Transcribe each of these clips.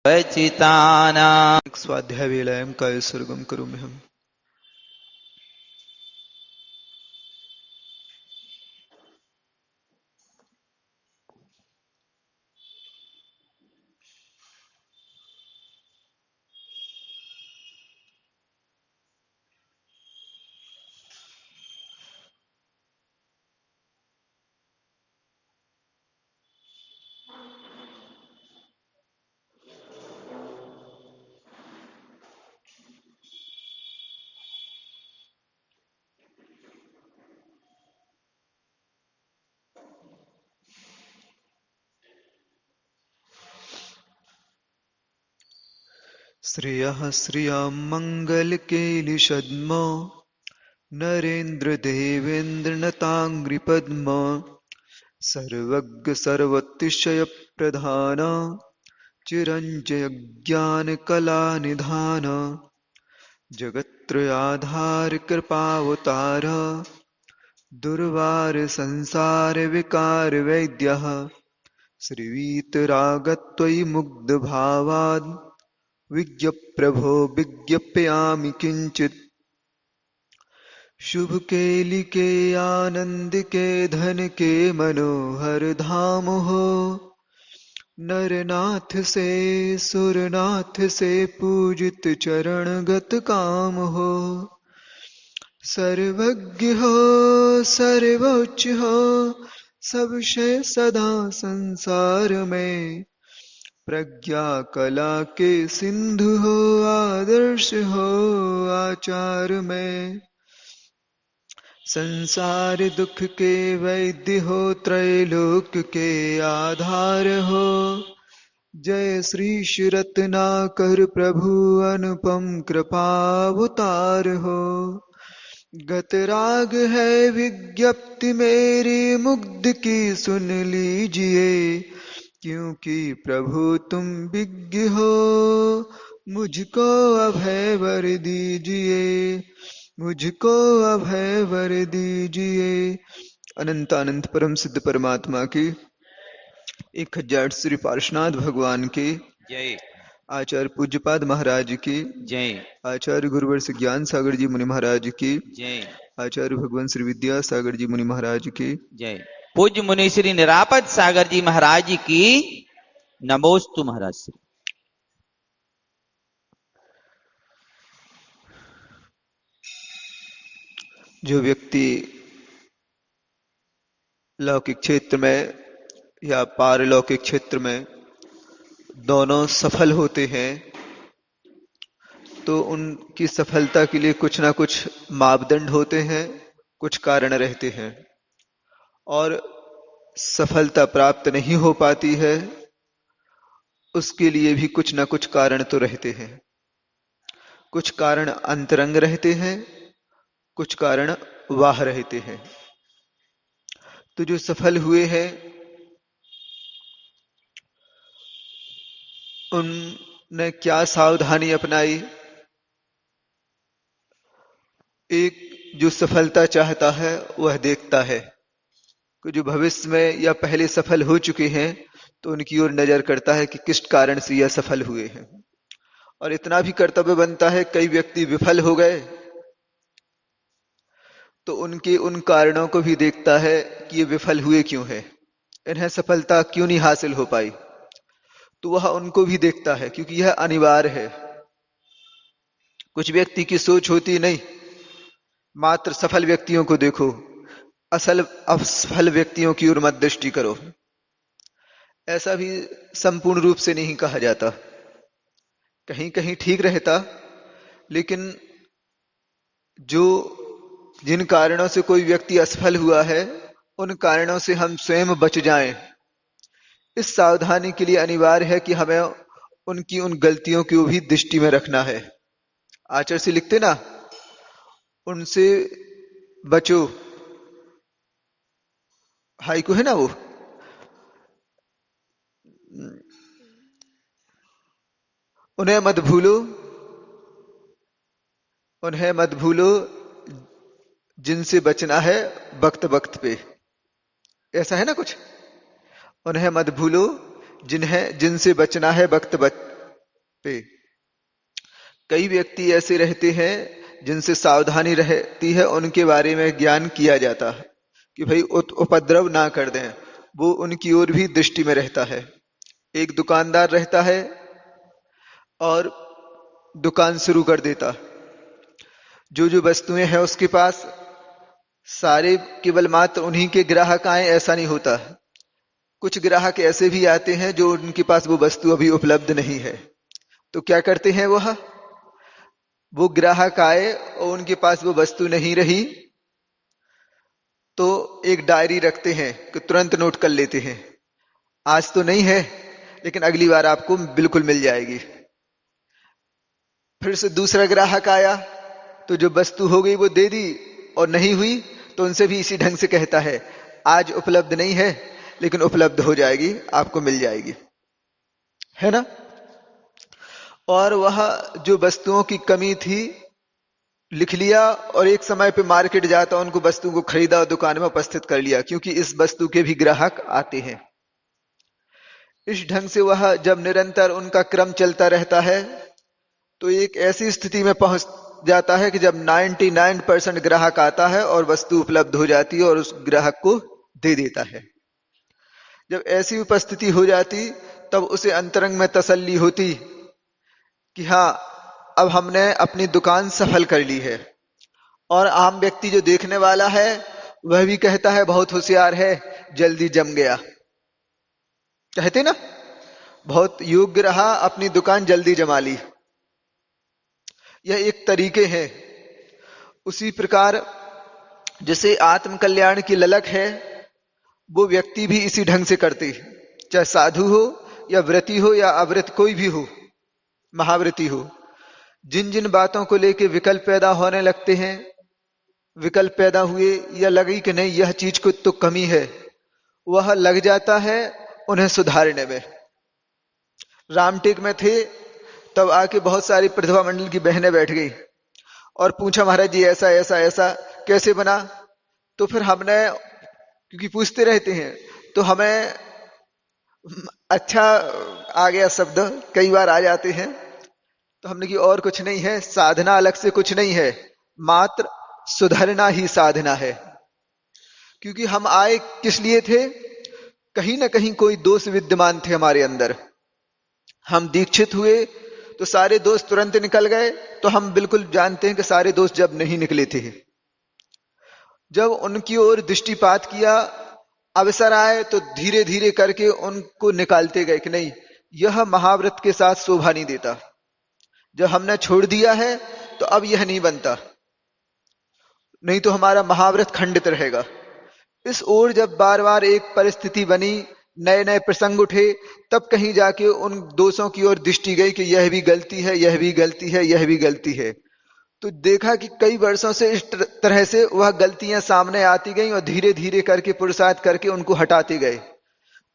वचितानां स्वाध्याय वेलायां कायसर्गं करोम्यहम्। श्रियः श्रियं मङ्गलकेलिषद्म नरेन्द्रदेवेन्द्रनताङ्घ्रिपद्म सर्वज्ञ सर्वतिशयप्रधान चिरञ्जयज्ञानकलानिधान जगत्त्रयाधार कृपावतार दुर्वार संसार विकार वैद्यः श्रीवीतरागत्वयि मुग्धभावात् विज्ञप्रभो विज्ञापयामि किंचित्। शुभ केलि के आनंद के धन के मनोहर धाम हो, नरनाथ से सुरनाथ से पूजित चरणगत काम हो। सर्वज्ञ हो सर्वोच्च हो सबसे सदा संसार में, प्रज्ञा कला के सिंधु हो आदर्श हो आचार में। संसार दुख के वैद्य हो त्रैलोक के आधार हो, जय श्री श्री रत्नाकर प्रभु अनुपम कृपावतार हो। गतराग है विज्ञप्ति मेरी मुग्ध की सुन लीजिए, क्योंकि प्रभु तुम विज्ञ हो मुझको अभय वर दीजिए, मुझको अभय वर दीजिए। अनंत अनंत परम सिद्ध परमात्मा की 1000 श्री पार्श्वनाथ भगवान की जय। आचार्य पूज्यपाद महाराज की जय। आचार्य गुरुवर्ष ज्ञान सागर जी मुनि महाराज की जय। आचार्य भगवान श्री विद्या सागर जी मुनि महाराज की जय। पूज्य मुनि श्री निरापद सागर जी महाराज की नमोस्तु महाराज श्री। जो व्यक्ति लौकिक क्षेत्र में या पारलौकिक क्षेत्र में दोनों सफल होते हैं, तो उनकी सफलता के लिए कुछ ना कुछ मापदंड होते हैं, कुछ कारण रहते हैं। और सफलता प्राप्त नहीं हो पाती है, उसके लिए भी कुछ ना कुछ कारण तो रहते हैं। कुछ कारण अंतरंग रहते हैं, कुछ कारण बाह्य रहते हैं। तो जो सफल हुए हैं उनने क्या सावधानी अपनाई। एक जो सफलता चाहता है वह देखता है कि जो भविष्य में या पहले सफल हो चुके हैं तो उनकी ओर नजर करता है कि किस कारण से यह सफल हुए हैं। और इतना भी कर्तव्य बनता है, कई व्यक्ति विफल हो गए तो उनके उन कारणों को भी देखता है कि ये विफल हुए क्यों है, इन्हें सफलता क्यों नहीं हासिल हो पाई, तो वह उनको भी देखता है, क्योंकि यह अनिवार्य है। कुछ व्यक्ति की सोच होती नहीं, मात्र सफल व्यक्तियों को देखो, असल असफल व्यक्तियों की ओर मत दृष्टि करो। ऐसा भी संपूर्ण रूप से नहीं कहा जाता, कहीं कहीं ठीक रहता, लेकिन जो जिन कारणों से कोई व्यक्ति असफल हुआ है उन कारणों से हम स्वयं बच जाएं, इस सावधानी के लिए अनिवार्य है कि हमें उनकी उन गलतियों को भी दृष्टि में रखना है। आचार्य से लिखते ना, उनसे बचो, हाइकू है ना वो, उन्हें मत भूलो, उन्हें मत भूलो जिनसे बचना है वक्त वक्त पे, ऐसा है ना कुछ। उन्हें मत भूलो जिन्हें जिनसे बचना है वक्त पे। कई व्यक्ति ऐसे रहते हैं जिनसे सावधानी रहती है, उनके बारे में ज्ञान किया जाता है कि भाई उपद्रव ना कर दें, वो उनकी ओर भी दृष्टि में रहता है। एक दुकानदार रहता है और दुकान शुरू कर देता, जो जो वस्तुएं हैं उसके पास सारे केवल मात्र उन्हीं के ग्राहक आए ऐसा नहीं होता। कुछ ग्राहक ऐसे भी आते हैं जो उनके पास वो वस्तु अभी उपलब्ध नहीं है, तो क्या करते हैं वो ग्राहक आए और उनके पास वो वस्तु नहीं रही तो एक डायरी रखते हैं कि तुरंत नोट कर लेते हैं, आज तो नहीं है लेकिन अगली बार आपको बिल्कुल मिल जाएगी। फिर से दूसरा ग्राहक आया तो जो वस्तु हो गई वो दे दी, और नहीं हुई तो उनसे भी इसी ढंग से कहता है, आज उपलब्ध नहीं है लेकिन उपलब्ध हो जाएगी, आपको मिल जाएगी, है ना। और वह जो वस्तुओं की कमी थी लिख लिया और एक समय पे मार्केट जाता उनको वस्तु को खरीदा और दुकान में उपस्थित कर लिया, क्योंकि इस वस्तु के भी ग्राहक आते हैं। इस ढंग से वह जब निरंतर उनका क्रम चलता रहता है तो एक ऐसी स्थिति में पहुंच जाता है कि जब 99% ग्राहक आता है और वस्तु उपलब्ध हो जाती है और उस ग्राहक को दे देता है। जब ऐसी उपस्थिति हो जाती तब उसे अंतरंग में तसल्ली होती कि हाँ, अब हमने अपनी दुकान सफल कर ली है। और आम व्यक्ति जो देखने वाला है वह भी कहता है बहुत होशियार है, जल्दी जम गया, कहते ना, बहुत योग्य रहा, अपनी दुकान जल्दी जमा ली। यह एक तरीके हैं। उसी प्रकार जैसे आत्म कल्याण की ललक है, वो व्यक्ति भी इसी ढंग से करते, चाहे साधु हो या व्रती हो या अव्रत कोई भी हो, महाव्रती हो। जिन जिन बातों को लेके विकल्प पैदा होने लगते हैं, विकल्प पैदा हुए या लगी कि नहीं यह चीज को तो कमी है, वह लग जाता है उन्हें सुधारने में। रामटेक में थे तब आके बहुत सारी प्रतिभा मंडल की बहनें बैठ गई और पूछा, महाराज जी ऐसा ऐसा ऐसा कैसे बना? तो फिर हमने, क्योंकि पूछते रहते हैं तो हमें अच्छा आ गया शब्द, कई बार आ जाते हैं, तो हमने कि और कुछ नहीं है, साधना अलग से कुछ नहीं है, मात्र सुधरना ही साधना है। क्योंकि हम आए किस लिए थे? कहीं ना कहीं कोई दोष विद्यमान थे हमारे अंदर। हम दीक्षित हुए तो सारे दोष तुरंत निकल गए, तो हम बिल्कुल जानते हैं कि सारे दोष जब नहीं निकले थे। जब उनकी ओर दृष्टिपात किया, अवसर आए तो धीरे धीरे करके उनको निकालते गए कि नहीं, यह महाव्रत के साथ शोभा नहीं देता। जब हमने छोड़ दिया है तो अब यह नहीं बनता, नहीं तो हमारा महाव्रत खंडित रहेगा। इस ओर जब बार बार एक परिस्थिति बनी, नए नए प्रसंग उठे, तब कहीं जाके उन दोषों की ओर दृष्टि गई कि यह भी गलती है, यह भी गलती है, यह भी गलती है। तो देखा कि कई वर्षों से इस तरह से वह गलतियां सामने आती गई और धीरे धीरे करके पुरुषार्थ करके उनको हटाते गए।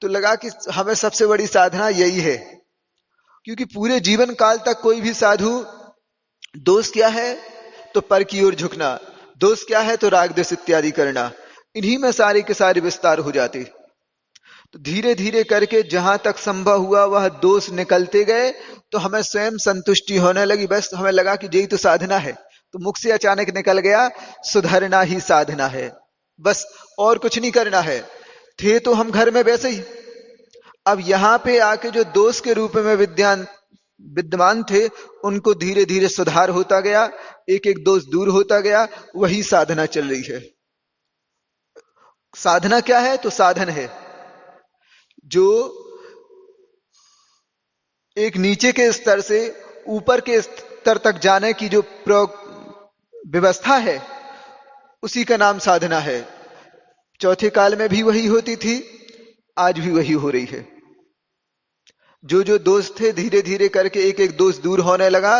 तो लगा कि हमें सबसे बड़ी साधना यही है। क्योंकि पूरे जीवन काल तक कोई भी साधु, दोष क्या है तो पर की ओर झुकना, दोष क्या है तो राग द्वेष इत्यादि करना, इन्हीं में सारे के सारे विस्तार हो जाते। तो धीरे धीरे करके जहां तक संभव हुआ वह दोष निकलते गए, तो हमें स्वयं संतुष्टि होने लगी। बस हमें लगा कि यही तो साधना है। तो मुख से अचानक निकल गया, सुधरना ही साधना है, बस और कुछ नहीं करना है। थे तो हम घर में वैसे ही, अब यहां पे आके जो दोष के रूप में विद्यमान थे उनको धीरे धीरे सुधार होता गया, एक एक दोष दूर होता गया। वही साधना चल रही है। साधना क्या है? तो साधन है जो एक नीचे के स्तर से ऊपर के स्तर तक जाने की जो व्यवस्था है, उसी का नाम साधना है। चौथे काल में भी वही होती थी, आज भी वही हो रही है। जो जो दोष थे धीरे धीरे करके एक एक दोष दूर होने लगा।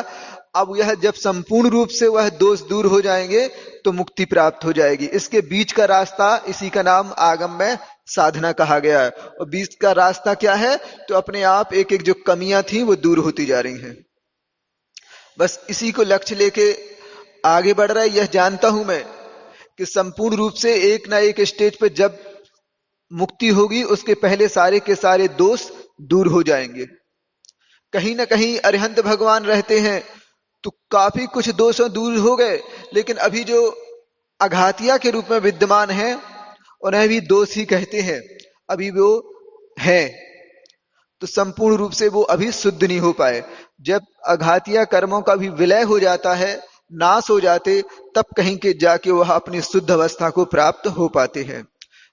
अब यह जब संपूर्ण रूप से वह दोष दूर हो जाएंगे तो मुक्ति प्राप्त हो जाएगी। इसके बीच का रास्ता, इसी का नाम आगम में साधना कहा गया है। और बीच का रास्ता क्या है? तो अपने आप एक एक जो कमियां थी वो दूर होती जा रही हैं। बस इसी को लक्ष्य लेके आगे बढ़ रहा है। यह जानता हूं मैं कि संपूर्ण रूप से एक ना एक स्टेज पे जब मुक्ति होगी, उसके पहले सारे के सारे दोष दूर हो जाएंगे। कहीं ना कहीं अरिहंत भगवान रहते हैं, तो काफी कुछ दोषों दूर हो गए, लेकिन अभी जो अघातिया के रूप में विद्यमान हैं उन्हें भी दोष ही कहते हैं, अभी वो हैं, तो संपूर्ण रूप से वो अभी शुद्ध नहीं हो पाए। जब अघातिया कर्मों का भी विलय हो जाता है, नाश हो जाते, तब कहीं के जाके वह अपनी शुद्ध अवस्था को प्राप्त हो पाते हैं।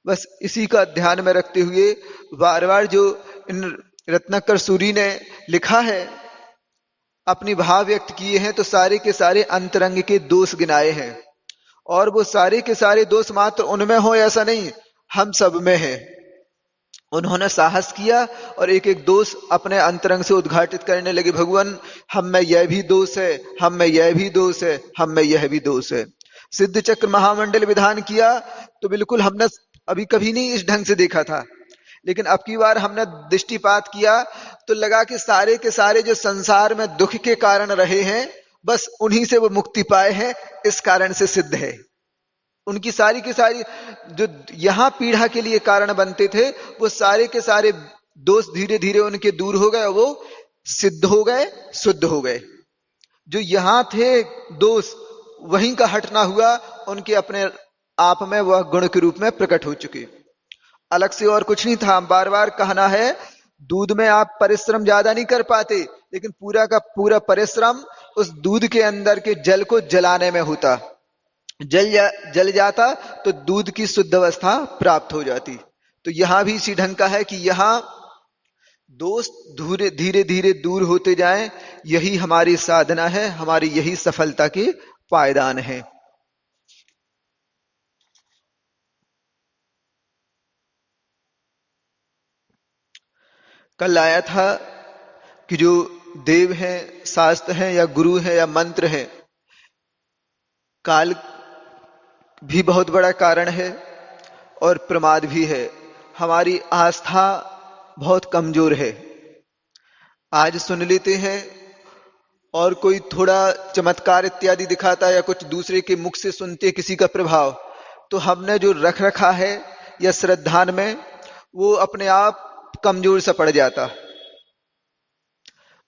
बस इसी का ध्यान में रखते हुए बार बार जो इन रत्नाकर सूरी ने लिखा है, अपनी भाव व्यक्त किए हैं, तो सारे के सारे अंतरंग के दोष गिनाए हैं, और वो सारे के सारे दोष मात्र उनमें हो ऐसा नहीं, हम सब में है। उन्होंने साहस किया और एक एक दोष अपने अंतरंग से उद्घाटित करने लगे, भगवान हम में यह भी दोष है, हम में यह भी दोष है, हम में यह भी दोष है। सिद्ध चक्र महामंडल विधान किया तो बिल्कुल हमने अभी कभी नहीं इस ढंग से देखा था, लेकिन अब की बार हमने दृष्टिपात किया तो लगा कि सारे के सारे जो संसार में दुख के कारण रहे हैं, बस उन्हीं से वो मुक्ति पाए हैं, इस कारण से सिद्ध है। उनकी सारी की सारी जो यहां पीड़ा के लिए कारण बनते थे, वो सारे के सारे दोष धीरे धीरे उनके दूर हो गए, वो सिद्ध हो गए, शुद्ध हो गए। जो यहां थे दोष, वहीं का हटना हुआ, उनके अपने आप में वह गुण के रूप में प्रकट हो चुके, अलग से और कुछ नहीं था। बार बार कहना है, दूध में आप परिश्रम ज्यादा नहीं कर पाते, लेकिन पूरा का पूरा परिश्रम उस दूध के अंदर के जल को जलाने में होता। जल जाता तो दूध की शुद्ध अवस्था प्राप्त हो जाती। तो यहां भी इसी ढंग का है कि यहां दोष धीरे धीरे दूर होते जाएं, यही हमारी साधना है, हमारी यही सफलता के पायदान है। कल आया था कि जो देव हैं, शास्त्र हैं, या गुरु हैं, या मंत्र हैं, काल भी बहुत बड़ा कारण है और प्रमाद भी है। हमारी आस्था बहुत कमजोर है। आज सुन लेते हैं और कोई थोड़ा चमत्कार इत्यादि दिखाता है, या कुछ दूसरे के मुख से सुनते किसी का प्रभाव, तो हमने जो रख रखा है या श्रद्धान में, वो अपने आप कमजोर सा पड़ जाता।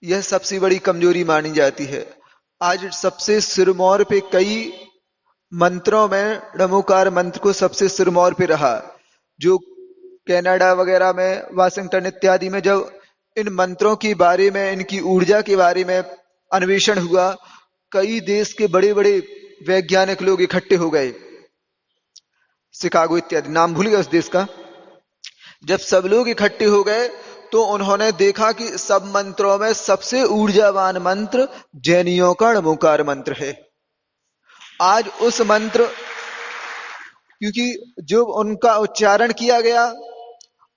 यह सबसे बड़ी कमजोरी मानी जाती है। आज सबसे सिरमौर पे कई मंत्रों में नमोकार मंत्र को सबसे सिरमौर पे रहा। जो कनाडा वगैरह में, वाशिंगटन इत्यादि में जब इन मंत्रों के बारे में, इनकी ऊर्जा के बारे में अन्वेषण हुआ, कई देश के बड़े बड़े वैज्ञानिक लोग इकट्ठे हो गए, शिकागो इत्यादि, नाम भूल गया उस देश का। जब सब लोग इकट्ठे हो गए तो उन्होंने देखा कि सब मंत्रों में सबसे ऊर्जावान मंत्र जैनियों का नमोकार मंत्र है। आज उस मंत्र, क्योंकि जो उनका उच्चारण किया गया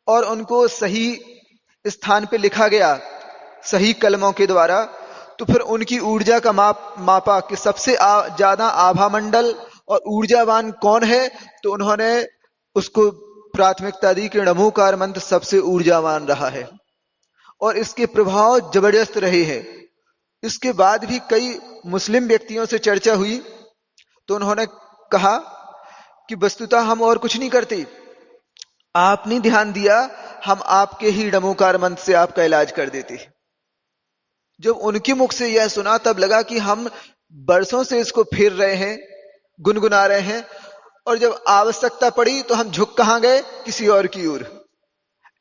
और उनको सही स्थान पे लिखा गया सही कलमों के द्वारा, तो फिर उनकी ऊर्जा का मापा कि सबसे ज्यादा आभा मंडल और ऊर्जावान कौन है, तो उन्होंने उसको प्राथमिकता दी कि नमोकार मंत्र सबसे ऊर्जावान रहा है और इसके प्रभाव जबरदस्त रहे हैं। इसके बाद भी कई मुस्लिम व्यक्तियों से चर्चा हुई तो उन्होंने कहा कि वस्तुतः हम और कुछ नहीं करते, आपने ध्यान दिया, हम आपके ही नमोकार मंत्र से आपका इलाज कर देते। जब उनके मुख से यह सुना तब लगा कि हम बरसों से इसको फेर रहे हैं, गुनगुना रहे हैं, और जब आवश्यकता पड़ी तो हम झुक कहां गए, किसी और की ओर।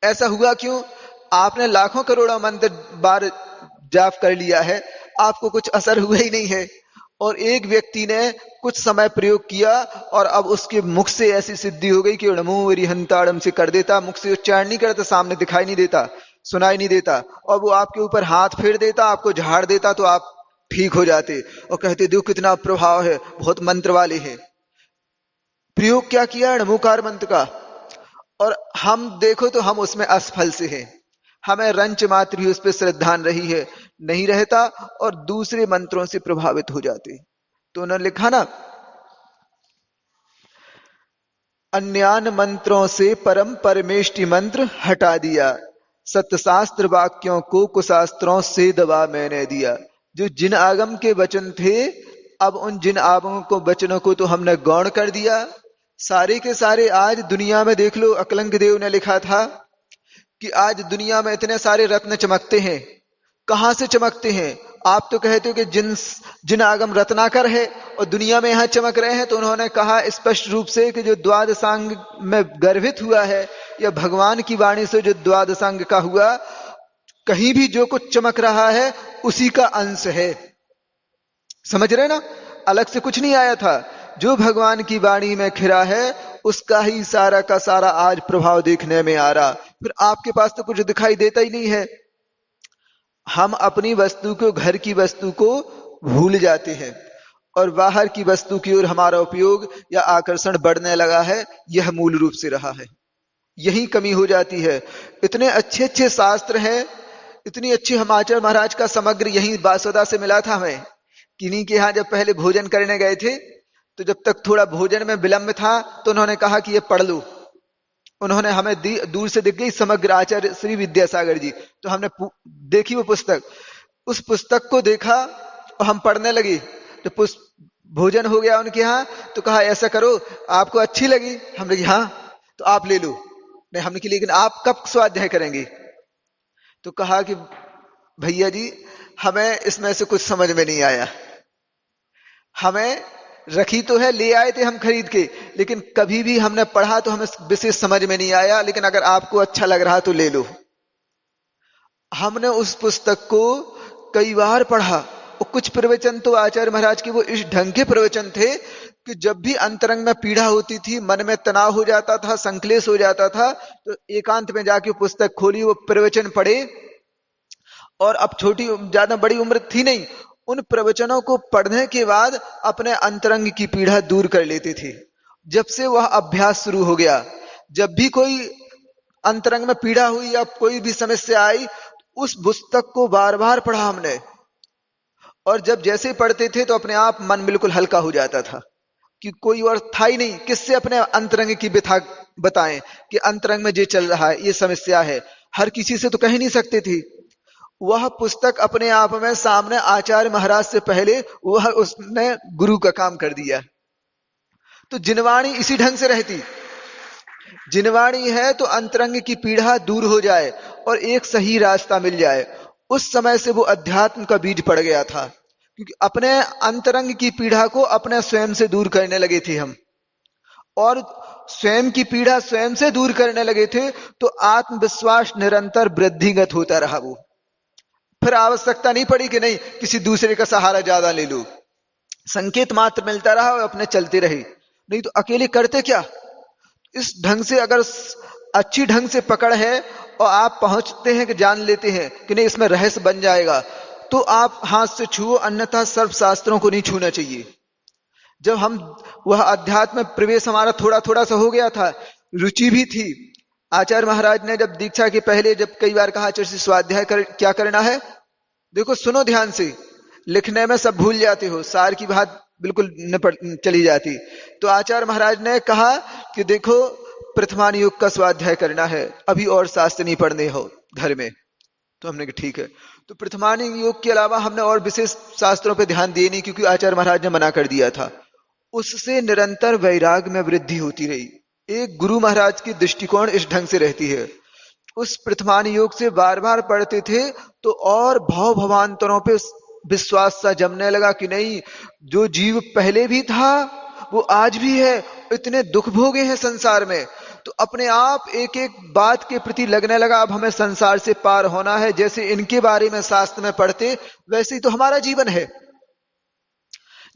ऐसा हुआ क्यों? आपने लाखों करोड़ों मंत्र बार जाप कर लिया है, आपको कुछ असर हुआ ही नहीं है। और एक व्यक्ति ने कुछ समय प्रयोग किया और अब उसके मुख से ऐसी सिद्धि हो गई कि नमो अरिहंताड़म से कर देता, मुख से उच्चारण नहीं करता, सामने दिखाई नहीं देता, सुनाई नहीं देता, और वो आपके ऊपर हाथ फेर देता, आपको झाड़ देता, तो आप ठीक हो जाते और कहते देखो कितना प्रभाव है, बहुत मंत्र वाले हैं। प्रयोग क्या किया? नमोकार मंत्र का। और हम देखो तो हम उसमें असफल से हैं, हमें रंच मात्र भी उस पर श्रद्धान रही है नहीं रहता, और दूसरे मंत्रों से प्रभावित हो जाते। तो उन्होंने लिखा ना, अन्यान मंत्रों से परम परमेष्टि मंत्र हटा दिया, सत्यशास्त्र वाक्यों को कुशास्त्रों से दबा मैंने दिया। जो जिन आगम के वचन थे, अब उन जिन आगमों को वचनों को तो हमने गौण कर दिया। सारे के सारे आज दुनिया में देख लो, अकलंक देव ने लिखा था कि आज दुनिया में इतने सारे रत्न चमकते हैं, कहां से चमकते हैं? आप तो कहते हो कि जिन आगम रत्नाकर है और दुनिया में यहां चमक रहे हैं, तो उन्होंने कहा स्पष्ट रूप से कि जो द्वादशांग में गर्भित हुआ है या भगवान की वाणी से जो द्वादशांग का हुआ, कहीं भी जो कुछ चमक रहा है उसी का अंश है। समझ रहे ना? अलग से कुछ नहीं आया था। जो भगवान की वाणी में खिरा है उसका ही सारा का सारा आज प्रभाव देखने में आ रहा। फिर आपके पास तो कुछ दिखाई देता ही नहीं है। हम अपनी वस्तु को, घर की वस्तु को भूल जाते हैं और बाहर की वस्तु की ओर हमारा उपयोग या आकर्षण बढ़ने लगा है। यह मूल रूप से रहा है, यही कमी हो जाती है। इतने अच्छे अच्छे शास्त्र हैं, इतनी अच्छी हम आचार्य महाराज का समग्र यही बासुदा से मिला था हमें। किन्हीं के यहाँ जब पहले भोजन करने गए थे, तो जब तक थोड़ा भोजन में विलंब था तो उन्होंने कहा कि ये पढ़ लो। उन्होंने हमें दूर से दिख गई समग्र आचार्य श्री विद्यासागर जी, तो हमने देखी वो पुस्तक। उस पुस्तक को देखा और हम पढ़ने लगे। जब भोजन हो गया उनके यहाँ, तो कहा ऐसा करो, आपको अच्छी लगी? हमने कहा हाँ, तो आप ले लो। नहीं, हमने की लेकिन आप कब स्वाध्याय करेंगे? तो कहा कि भैया जी, हमें इसमें से कुछ समझ में नहीं आया। हमें रखी तो है, ले आए थे हम खरीद के, लेकिन कभी भी हमने पढ़ा तो हमें विशेष समझ में नहीं आया। लेकिन अगर आपको अच्छा लग रहा तो ले लो। हमने उस पुस्तक को कई बार पढ़ा और कुछ प्रवचन तो आचार्य महाराज के वो इस ढंग के प्रवचन थे कि जब भी अंतरंग में पीड़ा होती थी, मन में तनाव हो जाता था, संक्लेश हो जाता था, तो एकांत में जाके पुस्तक खोली, वो प्रवचन पढ़े। और अब छोटी ज्यादा बड़ी उम्र थी नहीं, उन प्रवचनों को पढ़ने के बाद अपने अंतरंग की पीड़ा दूर कर लेते थे। जब से वह अभ्यास शुरू हो गया, जब भी कोई अंतरंग में पीड़ा हुई या कोई भी समस्या आई, उस पुस्तक को बार बार पढ़ा हमने। और जब जैसे पढ़ते थे तो अपने आप मन बिल्कुल हल्का हो जाता था कि कोई और था ही नहीं, किससे अपने अंतरंग की व्यथा बताएं कि अंतरंग में ये चल रहा है, ये समस्या है। हर किसी से तो कह नहीं सकते थे। वह पुस्तक अपने आप में सामने आचार्य महाराज से पहले वह उसने गुरु का काम कर दिया। तो जिनवाणी इसी ढंग से रहती। जिनवाणी है तो अंतरंग की पीड़ा दूर हो जाए और एक सही रास्ता मिल जाए। उस समय से वो अध्यात्म का बीज पड़ गया था, क्योंकि अपने अंतरंग की पीड़ा को अपने स्वयं से दूर करने लगे थे हम, और स्वयं की पीड़ा स्वयं से दूर करने लगे थे तो आत्मविश्वास निरंतर वृद्धिगत होता रहा। वो फिर आवश्यकता नहीं पड़ी कि नहीं किसी दूसरे का सहारा ज्यादा ले लो, संकेत मात्र मिलता रहा और अपने चलते रहे। नहीं तो अकेले करते क्या? इस ढंग से अगर अच्छी ढंग से पकड़ है और आप पहुंचते हैं कि जान लेते हैं कि नहीं इसमें रहस्य बन जाएगा, तो आप हाथ से छुओ, अन्यथा सर्व शास्त्रों को नहीं छूना चाहिए। जब हम वह अध्यात्म में प्रवेश हमारा थोड़ा थोड़ा सा हो गया था, रुचि भी थी। आचार्य महाराज ने जब दीक्षा के पहले जब कई बार कहा आचार्य से स्वाध्याय क्या करना है, देखो सुनो ध्यान से, लिखने में सब भूल जाते हो, सार की बात बिल्कुल चली जाती। तो आचार्य महाराज ने कहा कि देखो प्रथमान योग का स्वाध्याय करना है, अभी और शास्त्र नहीं पढ़ने हो घर में। तो हमने कहा ठीक है। तो प्रथमान योग के अलावा हमने और विशेष शास्त्रों पे ध्यान दिए नहीं, क्योंकि आचार्य महाराज ने मना कर दिया था। उससे निरंतर वैराग में वृद्धि होती रही। एक गुरु महाराज की दृष्टिकोण इस ढंग से रहती है। उस प्रथमान योग से बार बार पढ़ते थे तो और भाव भवांतरों पे विश्वास सा जमने लगा कि नहीं, जो जीव पहले भी था वो आज भी है। इतने दुख भोगे हैं संसार में, तो अपने आप एक एक बात के प्रति लगने लगा अब हमें संसार से पार होना है। जैसे इनके बारे में शास्त्र में पढ़ते, वैसे ही तो हमारा जीवन है।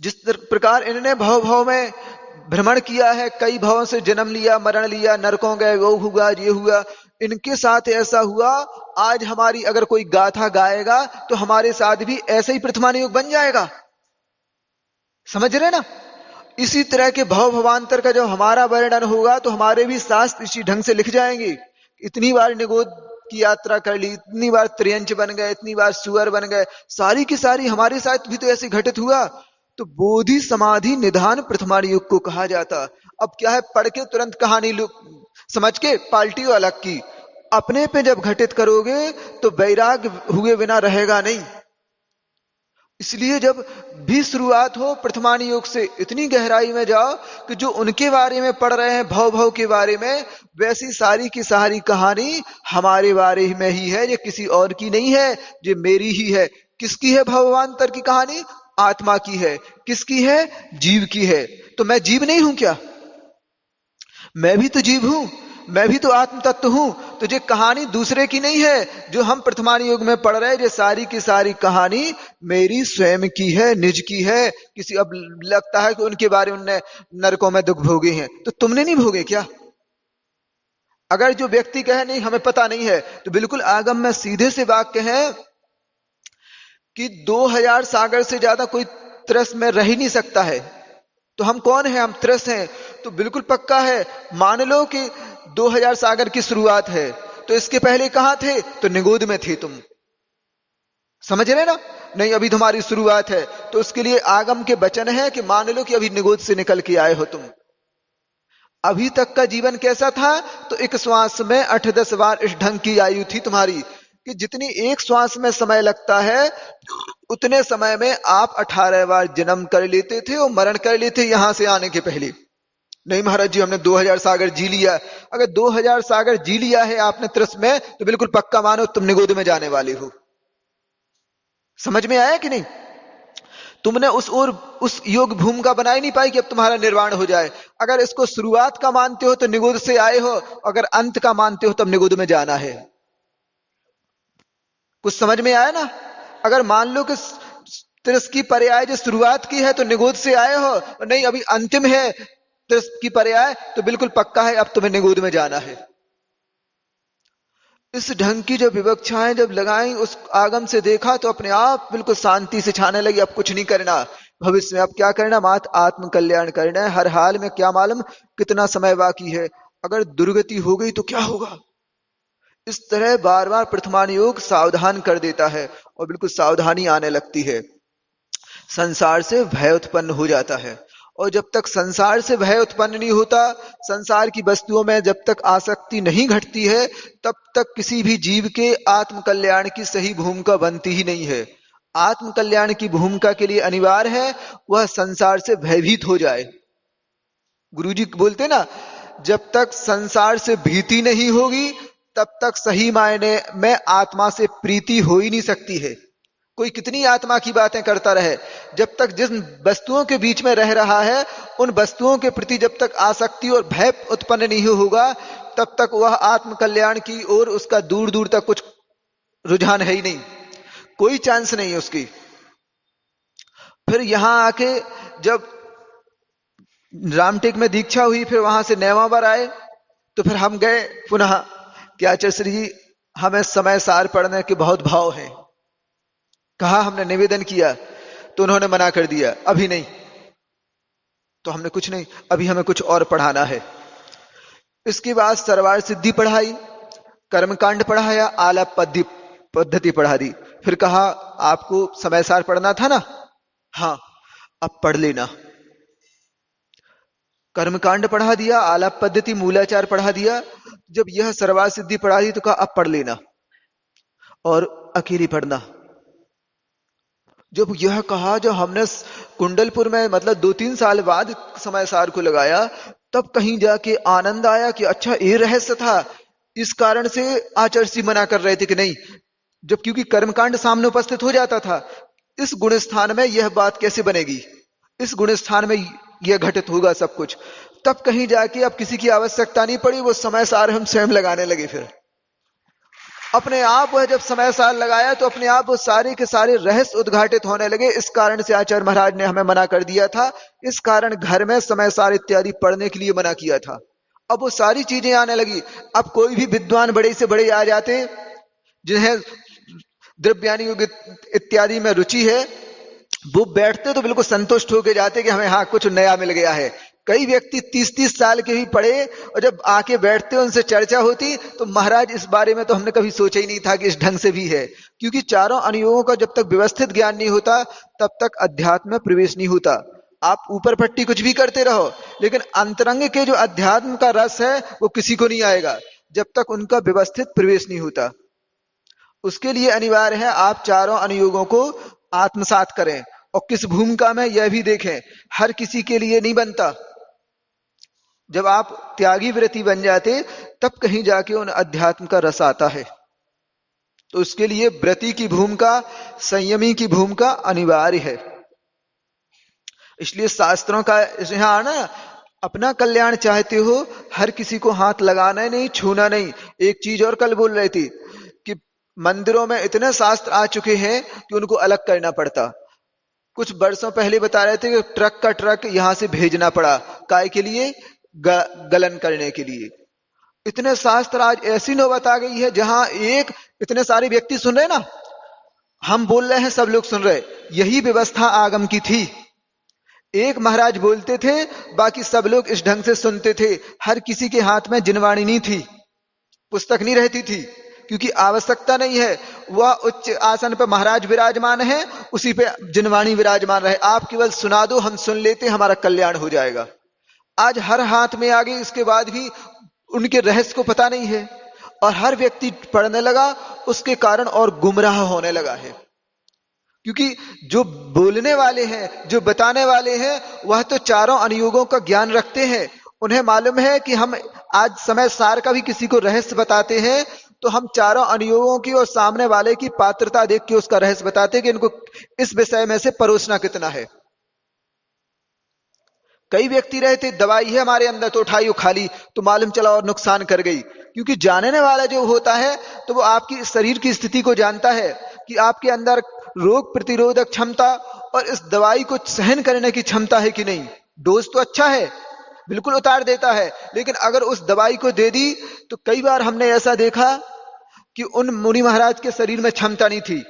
जिस प्रकार इन्होंने भव भाव में भ्रमण किया है, कई भावों से जन्म लिया, मरण लिया, नरकों गए, वो हुआ, ये हुआ, इनके साथ ऐसा हुआ। आज हमारी अगर कोई गाथा गाएगा तो हमारे साथ भी ऐसे ही प्रथमान योग बन जाएगा। समझ रहे ना? इसी तरह के भव भवांतर का जब हमारा वर्णन होगा तो हमारे भी शास्त्र इसी ढंग से लिख जाएंगे। इतनी बार निगोद की यात्रा कर ली, इतनी बार त्रियंच बन गए, इतनी बार सुअर बन गए, सारी की सारी हमारे साथ भी तो ऐसे घटित हुआ। तो बोधि समाधि निधान प्रथमान युग को कहा जाता। अब क्या है, पढ़ के तुरंत कहानी समझ के पाल्टी अलग की, अपने पे जब घटित करोगे तो वैराग हुए बिना रहेगा नहीं। इसलिए जब भी शुरुआत हो प्रथमानी योग से इतनी गहराई में जाओ कि जो उनके बारे में पढ़ रहे हैं भव भव के बारे में, वैसी सारी की सारी कहानी हमारे बारे में ही है, ये किसी और की नहीं है, ये मेरी ही है। किसकी है भवांतर की कहानी? आत्मा की है। किसकी है? जीव की है। तो मैं जीव नहीं हूं क्या? मैं भी तो जीव हूं, मैं भी तो आत्म तत्व हूं। तो ये कहानी दूसरे की नहीं है जो हम प्रथमानी युग में पढ़ रहे हैं, ये सारी की सारी कहानी मेरी स्वयं की है, निज की है। किसी अब लगता है कि उनके बारे में उनने नरकों में दुख भोगे हैं, तो तुमने नहीं भोगे क्या? अगर जो व्यक्ति कहे नहीं हमें पता नहीं है, तो बिल्कुल आगम में सीधे से वाक्य है कि 2000 सागर से ज्यादा कोई त्रस में रह ही नहीं सकता है। तो हम कौन है? हम त्रस हैं। तो बिल्कुल पक्का है, मान लो कि 2000 सागर की शुरुआत है, तो इसके पहले कहां थे? तो निगोद में थे तुम। समझ रहे ना? नहीं, अभी तुम्हारी शुरुआत है, तो उसके लिए आगम के वचन है कि मान लो कि अभी निगोद से निकल के आए हो तुम। अभी तक का जीवन कैसा था? तो एक श्वास में 8-10 बार इस ढंग की आयु थी तुम्हारी कि जितनी एक श्वास में समय लगता है उतने समय में आप 18 बार जन्म कर लेते थे और मरण कर लेते यहां से आने के पहले। नहीं महाराज जी, हमने 2000 सागर जी लिया। अगर 2000 सागर जी लिया है आपने त्रस में, तो बिल्कुल पक्का मानो तुम निगोद में जाने वाले हो। समझ में आया कि नहीं? तुमने उस योग भूमिका बना ही नहीं पाई कि अब तुम्हारा निर्वाण हो जाए। अगर इसको शुरुआत का मानते हो तो निगोद से आए हो, अगर अंत का मानते हो तब निगोद में जाना है। कुछ समझ में आया ना? अगर मान लो कि त्रस की पर्याय जो शुरुआत की है तो निगोद से आए हो, और नहीं अभी अंतिम है त्रस की पर्याय, तो बिल्कुल पक्का है अब तुम्हें निगोद में जाना है। इस ढंग की जब विवक्षाएं जब लगाई, उस आगम से देखा तो अपने आप बिल्कुल शांति से छाने लगी। अब कुछ नहीं करना भविष्य में, अब क्या करना? मात्र आत्म कल्याण करना है। हर हाल में क्या मालूम कितना समय बाकी है, अगर दुर्गति हो गई तो क्या होगा। इस तरह बार बार प्रथमान योग सावधान कर देता है और बिल्कुल सावधानी आने लगती है। संसार से भय उत्पन्न हो जाता है, और जब तक संसार से भय उत्पन्न नहीं होता, संसार की वस्तुओं में जब तक आसक्ति नहीं घटती है, तब तक किसी भी जीव के आत्म कल्याण की सही भूमिका बनती ही नहीं है। आत्म कल्याण की भूमिका के लिए अनिवार्य है वह संसार से भयभीत हो जाए। गुरुजी बोलते ना, जब तक संसार से भीति नहीं होगी तब तक सही मायने में आत्मा से प्रीति हो ही नहीं सकती है। कोई कितनी आत्मा की बातें करता रहे, जब तक जिन वस्तुओं के बीच में रह रहा है उन वस्तुओं के प्रति जब तक आसक्ति और भय उत्पन्न नहीं होगा, तब तक वह आत्म कल्याण की ओर उसका दूर दूर तक कुछ रुझान है ही नहीं, कोई चांस नहीं है उसकी। फिर यहां आके जब रामटेक में दीक्षा हुई, फिर वहां से नैवा बार आए, तो फिर हम गए पुनः कि आचार्य श्री जी हमें समय सार पढ़ने के बहुत भाव हैं। कहा, हमने निवेदन किया तो उन्होंने मना कर दिया, अभी नहीं। तो हमने कुछ नहीं, अभी हमें कुछ और पढ़ाना है। इसके बाद सरवार सिद्धि पढ़ाई, कर्मकांड पढ़ाया, आलाप पद्धति पढ़ा दी। फिर कहा आपको समय सार पढ़ना था ना, हाँ अब पढ़ लेना। कर्मकांड पढ़ा दिया, आलाप पद्धति मूलाचार पढ़ा दिया। जब यह सरवार सिद्धि पढ़ा दी तो कहा अब पढ़ लेना और अकेली पढ़ना। जब यह कहा, जब हमने कुंडलपुर में मतलब 2-3 साल बाद समय सार को लगाया, तब कहीं जाके आनंद आया कि अच्छा ये रहस्य था। इस कारण से आचार्य जी मना कर रहे थे कि नहीं, जब क्योंकि कर्मकांड सामने उपस्थित हो जाता था, इस गुण स्थान में यह बात कैसे बनेगी, इस गुण स्थान में यह घटित होगा सब कुछ। तब कहीं जाके अब किसी की आवश्यकता नहीं पड़ी, वो समय सार हम स्वयं लगाने लगे। फिर अपने आप वह जब समय सार लगाया तो अपने आप वो सारे के सारे रहस्य उद्घाटित होने लगे। इस कारण से आचार्य महाराज ने हमें मना कर दिया था, इस कारण घर में समय सार इत्यादि पढ़ने के लिए मना किया था। अब वो सारी चीजें आने लगी। अब कोई भी विद्वान बड़े से बड़े आ जाते जिन्हें द्रव्यानी योग इत्यादि में रुचि है, वो बैठते तो बिल्कुल संतुष्ट होकर जाते कि हमें हाँ कुछ नया मिल गया है। कई व्यक्ति 30-30 साल के भी पढ़े और जब आके बैठते उनसे चर्चा होती तो महाराज इस बारे में तो हमने कभी सोचा ही नहीं था कि इस ढंग से भी है। क्योंकि चारों अनुयोगों का जब तक व्यवस्थित ज्ञान नहीं होता तब तक अध्यात्म में प्रवेश नहीं होता। आप ऊपर पट्टी कुछ भी करते रहो, लेकिन अंतरंग के जो अध्यात्म का रस है वो किसी को नहीं आएगा जब तक उनका व्यवस्थित प्रवेश नहीं होता। उसके लिए अनिवार्य है आप चारों अनुयोगों को आत्मसात करें। और किस भूमिका में, यह भी देखें, हर किसी के लिए नहीं बनता। जब आप त्यागी व्रती बन जाते तब कहीं जाके उन अध्यात्म का रस आता है। तो उसके लिए व्रती की भूमिका, संयमी की भूमिका अनिवार्य है। इसलिए शास्त्रों का यहाँ ना, अपना कल्याण चाहते हो, हर किसी को हाथ लगाना नहीं, छूना नहीं। एक चीज और कल बोल रही थी कि मंदिरों में इतने शास्त्र आ चुके हैं कि उनको अलग करना पड़ता। कुछ वर्षों पहले बता रहे थे कि ट्रक का ट्रक यहां से भेजना पड़ा, काय के लिए? गलन करने के लिए। इतने शास्त्र, आज ऐसी नौबत आ गई है जहां एक इतने सारे व्यक्ति सुन रहे ना, हम बोल रहे हैं सब लोग सुन रहे। यही व्यवस्था आगम की थी। एक महाराज बोलते थे, बाकी सब लोग इस ढंग से सुनते थे। हर किसी के हाथ में जिनवाणी नहीं थी, पुस्तक नहीं रहती थी, क्योंकि आवश्यकता नहीं है। वह उच्च आसन पर महाराज विराजमान है, उसी पे जिनवाणी विराजमान रहे, आप केवल सुना दो, हम सुन लेते, हमारा कल्याण हो जाएगा। आज हर हाथ में आ गई, इसके बाद भी उनके रहस्य को पता नहीं है, और हर व्यक्ति पढ़ने लगा, उसके कारण और गुमराह होने लगा है। क्योंकि जो बोलने वाले हैं, जो बताने वाले हैं, वह तो चारों अनुयोगों का ज्ञान रखते हैं। उन्हें मालूम है कि हम आज समय सार का भी किसी को रहस्य बताते हैं तो हम चारों अनुयोगों की और सामने वाले की पात्रता देख के उसका रहस्य बताते हैं कि इनको इस विषय में से परोसना कितना है। कई व्यक्ति रहते, दवाई है हमारे अंदर तो उठाई वो खाली, तो मालूम चला और नुकसान कर गई। क्योंकि जानने वाला जो होता है तो वो आपकी शरीर की स्थिति को जानता है कि आपके अंदर रोग प्रतिरोधक क्षमता और इस दवाई को सहन करने की क्षमता है कि नहीं। डोज तो अच्छा है, बिल्कुल उतार देता है, लेकिन अगर उस दवाई को दे दी तो कई बार हमने ऐसा देखा कि उन मुनि महाराज के शरीर में क्षमता नहीं थी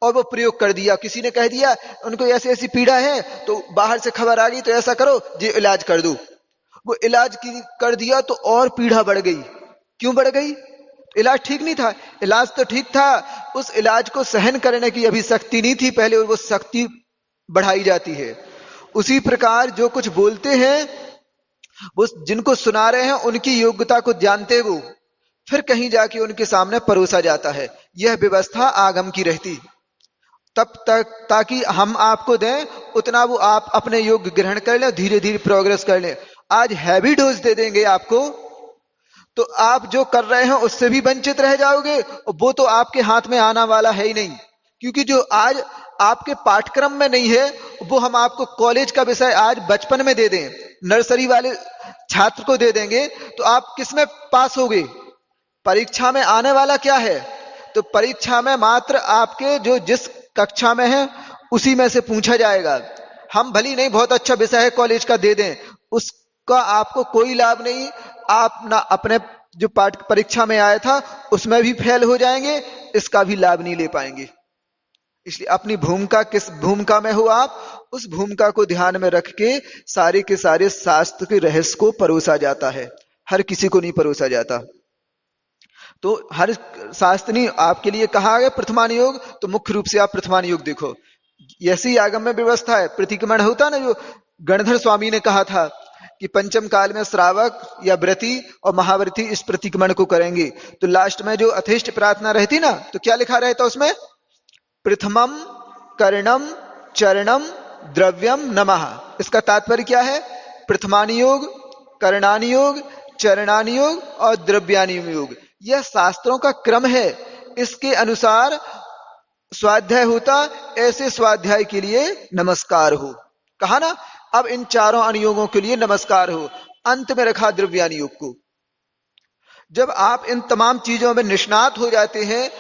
और वो प्रयोग कर दिया। किसी ने कह दिया उनको ऐसी ऐसी पीड़ा है, तो बाहर से खबर आ गई तो ऐसा करो ये इलाज कर दो। वो इलाज कर दिया तो और पीड़ा बढ़ गई। क्यों बढ़ गई? इलाज ठीक नहीं था। इलाज तो ठीक था, उस इलाज को सहन करने की अभी शक्ति नहीं थी, पहले वो शक्ति बढ़ाई जाती है। उसी प्रकार जो कुछ बोलते हैं वो जिनको सुना रहे हैं उनकी योग्यता को जानते वो फिर कहीं जाके उनके सामने परोसा जाता है। यह व्यवस्था आगम की रहती तब तक, ताकि हम आपको दें उतना वो आप अपने योग्य ग्रहण कर लें, धीरे धीरे प्रोग्रेस कर लें। आज हैवी डोज दे देंगे आपको तो आप जो कर रहे हैं उससे भी वंचित रह जाओगे, और वो तो आपके हाथ में आना वाला है ही नहीं। क्योंकि जो आज आपके पाठ्यक्रम में नहीं है वो हम आपको कॉलेज का विषय आज बचपन में दे दें, नर्सरी वाले छात्र को दे देंगे, तो आप किस में पास होगे? परीक्षा में आने वाला क्या है? तो परीक्षा में मात्र आपके जो जिस कक्षा में है उसी में से पूछा जाएगा। हम भली नहीं बहुत अच्छा विषय है कॉलेज का दे दें, उसका आपको कोई लाभ नहीं। आप ना अपने जो पाठ परीक्षा में आया था उसमें भी फेल हो जाएंगे, इसका भी लाभ नहीं ले पाएंगे। इसलिए अपनी भूमिका, किस भूमिका में हो आप, उस भूमिका को ध्यान में रख के सारे के सारे शास्त्र के रहस्य को परोसा जाता है, हर किसी को नहीं परोसा जाता। तो हर शास्त्र ने आपके लिए कहा है प्रथमानुयोग, तो मुख्य रूप से आप प्रथमानुयोग देखो। ऐसी आगम में व्यवस्था है। प्रतिक्रमण होता ना, जो गणधर स्वामी ने कहा था कि पंचम काल में श्रावक या व्रती और महाव्रती इस प्रतिक्रमण को करेंगे, तो लास्ट में जो अथेष्ट प्रार्थना रहती ना, तो क्या लिखा रहता उसमें? प्रथमम कर्णम चरणम द्रव्यम नमः। इसका तात्पर्य क्या है? प्रथमानुयोग, कर्णानुयोग, चरणानुयोग और द्रव्यानुयोग, यह शास्त्रों का क्रम है। इसके अनुसार स्वाध्याय होता, ऐसे स्वाध्याय के लिए नमस्कार हो। कहा ना, अब इन चारों अनुयोगों के लिए नमस्कार हो। अंत में रखा द्रव्यानुयोग को। जब आप इन तमाम चीजों में निष्णात हो जाते हैं,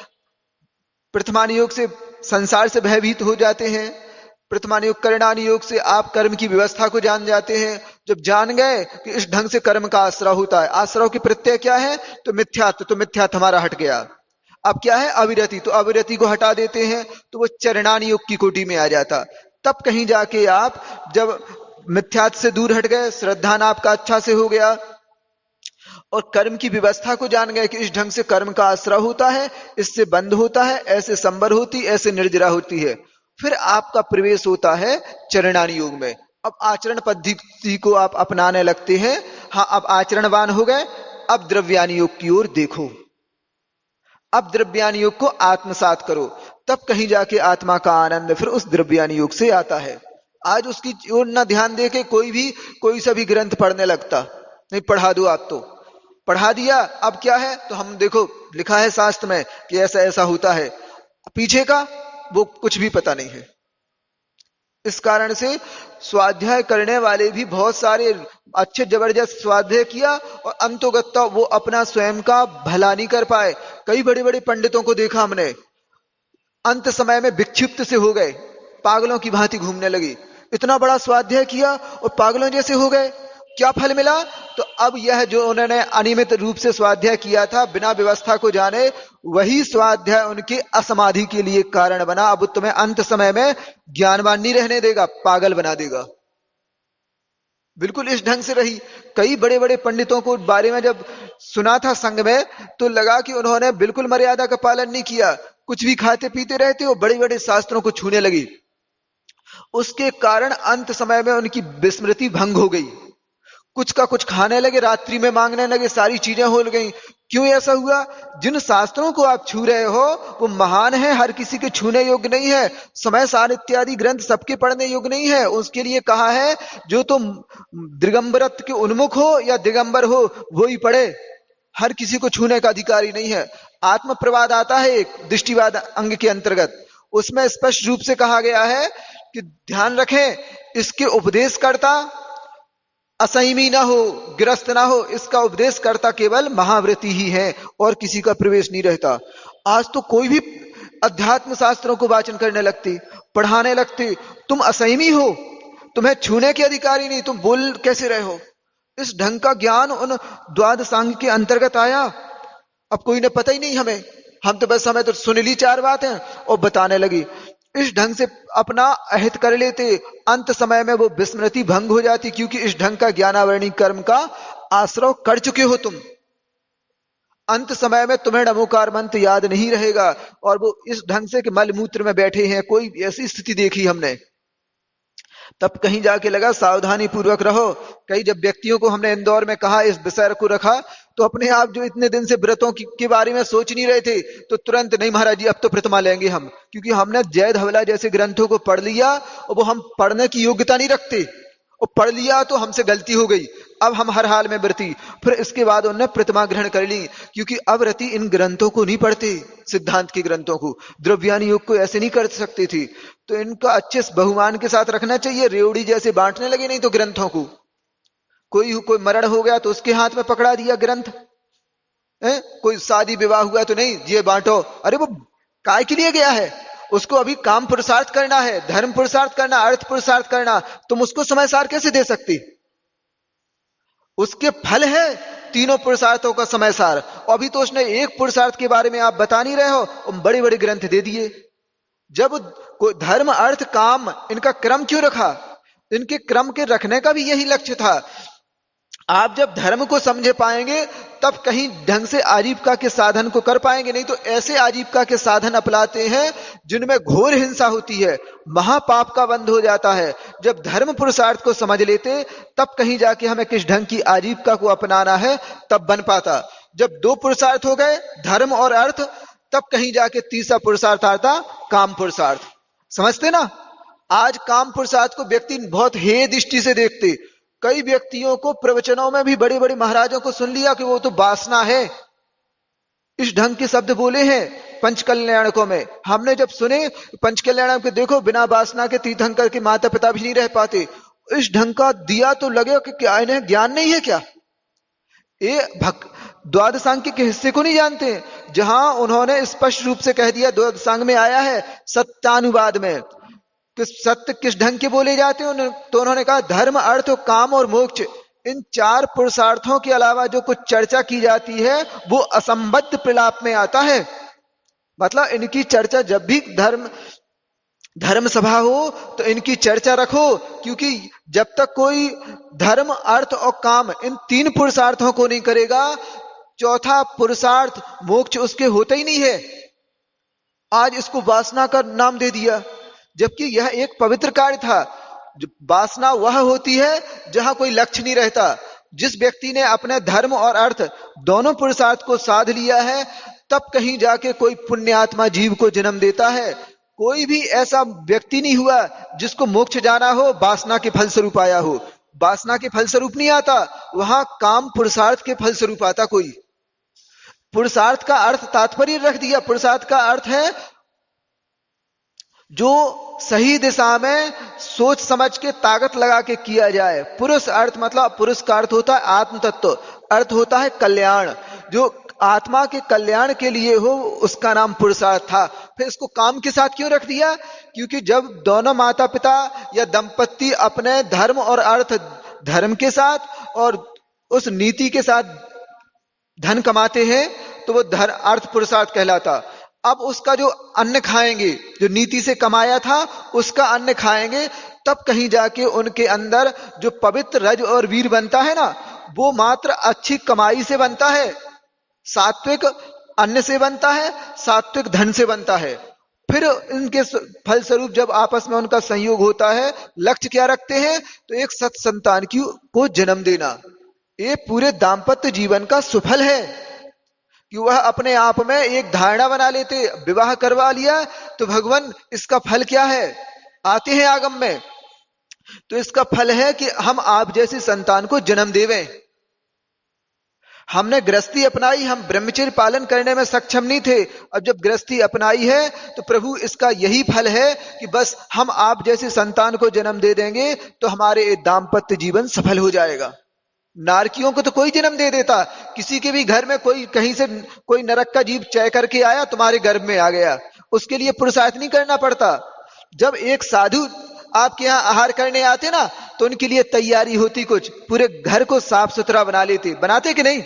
प्रथमानुयोग से संसार से भयभीत हो जाते हैं, प्रथमानुयोग कर्णानुयोग से आप कर्म की व्यवस्था को जान जाते हैं। जब जान गए कि इस ढंग से कर्म का आश्रय होता है, आश्रय के प्रत्यय क्या है? तो मिथ्यात्व, तो मिथ्यात्व हमारा हट गया। अब क्या है? अविरति, तो अविरति को हटा देते हैं, तो वो चरणानुयोग की कोटि में आ जाता। तब कहीं जाके आप जब मिथ्यात्व से दूर हट गए, श्रद्धान आपका अच्छा से हो गया और कर्म की व्यवस्था को जान गए कि इस ढंग से कर्म का आश्रय होता है, इससे बंद होता है, ऐसे संबर होती, ऐसे निर्जरा होती है, फिर आपका प्रवेश होता है चरणानुयोग में। अब आचरण पद्धति को आप अपनाने लगते हैं। हाँ, अब आचरणवान हो गए। अब द्रव्यानुयोग की ओर देखो, अब द्रव्यानुयोग को आत्मसात करो। तब कहीं जाके आत्मा का आनंद फिर उस द्रव्यान योग से आता है। आज उसकी ओर न ध्यान दे के कोई सा भी ग्रंथ पढ़ने लगता, नहीं पढ़ा दो आप तो पढ़ा दिया, अब क्या है तो हम देखो लिखा है शास्त्र में कि ऐसा ऐसा होता है, पीछे का वो कुछ भी पता नहीं है। इस कारण से स्वाध्याय करने वाले भी बहुत सारे अच्छे जबरदस्त स्वाध्याय किया और अंतोगत्ता वो अपना स्वयं का भला नहीं कर पाए। कई बड़े बड़े पंडितों को देखा हमने, अंत समय में विक्षिप्त से हो गए, पागलों की भांति घूमने लगी। इतना बड़ा स्वाध्याय किया और पागलों जैसे हो गए, क्या फल मिला? तो अब यह जो उन्होंने अनियमित रूप से स्वाध्याय किया था बिना व्यवस्था को जाने, वही स्वाध्याय उनके असमाधि के लिए कारण बना। अब तुम्हें अंत समय में ज्ञानवान नहीं रहने देगा, पागल बना देगा। बिल्कुल इस ढंग से रही। कई बड़े बड़े पंडितों को बारे में जब सुना था संघ में, तो लगा कि उन्होंने बिल्कुल मर्यादा का पालन नहीं किया, कुछ भी खाते पीते रहते हो, बड़े बड़े शास्त्रों को छूने लगी। उसके कारण अंत समय में उनकी विस्मृति भंग हो गई, कुछ का कुछ खाने लगे, रात्रि में मांगने लगे, सारी चीजें हो गई। क्यों ऐसा हुआ? जिन शास्त्रों को आप छू रहे हो वो महान है, हर किसी के छूने योग्य नहीं है। समय सार इत्यादि ग्रंथ सबके पढ़ने योग्य नहीं है। उसके लिए कहा है जो तो दिगंबरत्व के उन्मुख हो या दिगंबर हो वो ही पढ़े, हर किसी को छूने का अधिकारी नहीं है। आत्म प्रवाद आता है एक दृष्टिवाद अंग के अंतर्गत, उसमें स्पष्ट रूप से कहा गया है कि ध्यान रखें, इसके उपदेश करता असंयमी ना हो, गिरस्त ना हो, इसका उपदेश करता केवल महाव्रती ही है और किसी का प्रवेश नहीं रहता। आज तो कोई भी अध्यात्म शास्त्रों को वाचन करने लगती, पढ़ाने लगती, तुम असंयमी हो, तुम्हें छूने के अधिकारी नहीं, तुम बोल कैसे रहे हो? इस ढंग का ज्ञान उन द्वादशांग के अंतर्गत आया। अब कोई ने पता ही नहीं हमें, हम तो बस हमें तो सुन ली चार बातें और बताने लगी। इस ढंग से अपना अहित कर लेते, अंत समय में वो विस्मृति भंग हो जाती, क्योंकि इस ढंग का ज्ञानावरणी कर्म का आश्रय कर चुके हो तुम। अंत समय में तुम्हें नमोकार मंत्र याद नहीं रहेगा और वो इस ढंग से कि मलमूत्र में बैठे हैं, कोई ऐसी स्थिति देखी हमने। तब कहीं जाके लगा सावधानी पूर्वक रहो। कई जब व्यक्तियों को हमने इंदौर में कहा, इस विषय को रखा, तो अपने आप जो इतने दिन से व्रतों के बारे में सोच नहीं रहे थे, तो तुरंत नहीं महाराज जी अब तो प्रतिमा लेंगे हम, क्योंकि हमने जय धवला जैसे ग्रंथों को पढ़ लिया और वो हम पढ़ने की योग्यता नहीं रखते, और पढ़ लिया तो हमसे गलती हो गई, अब हम हर हाल में व्रती। फिर इसके बाद उन्होंने प्रतिमा ग्रहण कर ली, क्योंकि अब रति इन ग्रंथों को नहीं पढ़ते, सिद्धांत के ग्रंथों को, द्रव्यानी योग को ऐसे नहीं कर सकती थी। तो इनका अच्छे बहुमान के साथ रखना चाहिए, रेवड़ी जैसे बांटने लगे नहीं तो ग्रंथों को। कोई मरण हो गया तो उसके हाथ में पकड़ा दिया ग्रंथ, कोई शादी विवाह हुआ तो नहीं ये बांटो। अरे वो काय के लिए गया है? उसको अभी काम पुरुषार्थ करना है, धर्म पुरुषार्थ करना, अर्थ पुरुषार्थ करना, तुम उसको समय सार कैसे दे सकती? उसके फल है तीनों पुरुषार्थों का समय सार। अभी तो उसने एक पुरुषार्थ के बारे में आप बता नहीं रहे हो, बड़े बड़े ग्रंथ दे दिए। जब कोई धर्म अर्थ काम इनका क्रम क्यों रखा? इनके क्रम के रखने का भी यही लक्ष्य था। आप जब धर्म को समझे पाएंगे तब कहीं ढंग से आजीविका के साधन को कर पाएंगे, नहीं तो ऐसे आजीविका के साधन अपनाते हैं जिनमें घोर हिंसा होती है, महापाप का बंध हो जाता है। जब धर्म पुरुषार्थ को समझ लेते तब कहीं जाके हमें किस ढंग की आजीविका को अपनाना है तब बन पाता। जब दो पुरुषार्थ हो गए, धर्म और अर्थ, तब कहीं जाके तीसरा पुरुषार्थ आता, काम पुरुषार्थ। समझते ना? आज काम पुरुषार्थ को व्यक्ति बहुत हे दृष्टि से देखते। कई व्यक्तियों को प्रवचनों में भी बड़े बड़े महाराजों को सुन लिया कि वो तो वासना है, इस ढंग के शब्द बोले हैं पंचकल्याणकों में। हमने जब सुने पंचकल्याण के, देखो बिना वासना के तीर्थंकर के माता पिता भी नहीं रह पाते, इस ढंग का दिया तो लगे कि क्या इन्हें ज्ञान नहीं है क्या? ये द्वादशांग के हिस्से को नहीं जानते, जहां उन्होंने स्पष्ट रूप से कह दिया, द्वादशांग में आया है सत्यानुवाद में कि सत्य किस ढंग के बोले जाते हैं। तो उन्होंने कहा धर्म अर्थ काम और मोक्ष, इन चार पुरुषार्थों के अलावा जो कुछ चर्चा की जाती है वो असंबद्ध प्रलाप में आता है। मतलब इनकी चर्चा जब भी धर्म सभा हो तो इनकी चर्चा रखो, क्योंकि जब तक कोई धर्म अर्थ और काम इन तीन पुरुषार्थों को नहीं करेगा, चौथा पुरुषार्थ मोक्ष उसके होता ही नहीं है। आज इसको वासना का नाम दे दिया, जबकि यह एक पवित्र कार्य था। वासना वह होती है जहां कोई लक्ष्य नहीं रहता। जिस व्यक्ति ने अपने धर्म और अर्थ दोनों पुरुषार्थ को साध लिया है, तब कहीं जाके कोई पुण्यात्मा जीव को जन्म देता है। कोई भी ऐसा व्यक्ति नहीं हुआ जिसको मोक्ष जाना हो वासना के फलस्वरूप आया हो। वासना के फलस्वरूप नहीं आता, वहां काम पुरुषार्थ के फलस्वरूप आता कोई। पुरुषार्थ का अर्थ तात्पर्य रख दिया। पुरुषार्थ का अर्थ है जो सही दिशा में सोच समझ के ताकत लगा के किया जाए। पुरुष अर्थ मतलब, पुरुष का अर्थ होता है आत्म तत्व, अर्थ होता है कल्याण। जो आत्मा के कल्याण के लिए हो उसका नाम पुरुषार्थ था। फिर इसको काम के साथ क्यों रख दिया? क्योंकि जब दोनों माता पिता या दंपत्ति अपने धर्म और अर्थ, धर्म के साथ और उस नीति के साथ धन कमाते हैं तो वो धर्म अर्थ पुरुषार्थ कहलाता। अब उसका जो अन्न खाएंगे, जो नीति से कमाया था उसका अन्न खाएंगे, तब कहीं जाके उनके अंदर जो पवित्र रज और वीर बनता है ना, वो मात्र अच्छी कमाई से बनता है, सात्विक अन्न से बनता है, सात्विक धन से बनता है। फिर इनके फलस्वरूप जब आपस में उनका संयोग होता है, लक्ष्य क्या रखते हैं? तो एक सत संतान को जन्म देना। ये पूरे दाम्पत्य जीवन का सुफल है कि वह अपने आप में एक धारणा बना लेते, विवाह करवा लिया तो भगवान इसका फल क्या है? आते हैं आगम में, तो इसका फल है कि हम आप जैसी संतान को जन्म देवें। हमने गृहस्थी अपनाई, हम ब्रह्मचर्य पालन करने में सक्षम नहीं थे, अब जब गृहस्थी अपनाई है तो प्रभु इसका यही फल है कि बस हम आप जैसे संतान को जन्म दे देंगे तो हमारे दाम्पत्य जीवन सफल हो जाएगा। नारकियों को तो कोई जन्म दे देता, किसी के भी घर में कोई कहीं से कोई नरक का जीव चय करके आया, तुम्हारे गर्भ में आ गया, उसके लिए पुरुषार्थ नहीं करना पड़ता। जब एक साधु आपके यहाँ आहार करने आते ना, तो उनके लिए तैयारी होती कुछ, पूरे घर को साफ सुथरा बना लेते, बनाते कि नहीं?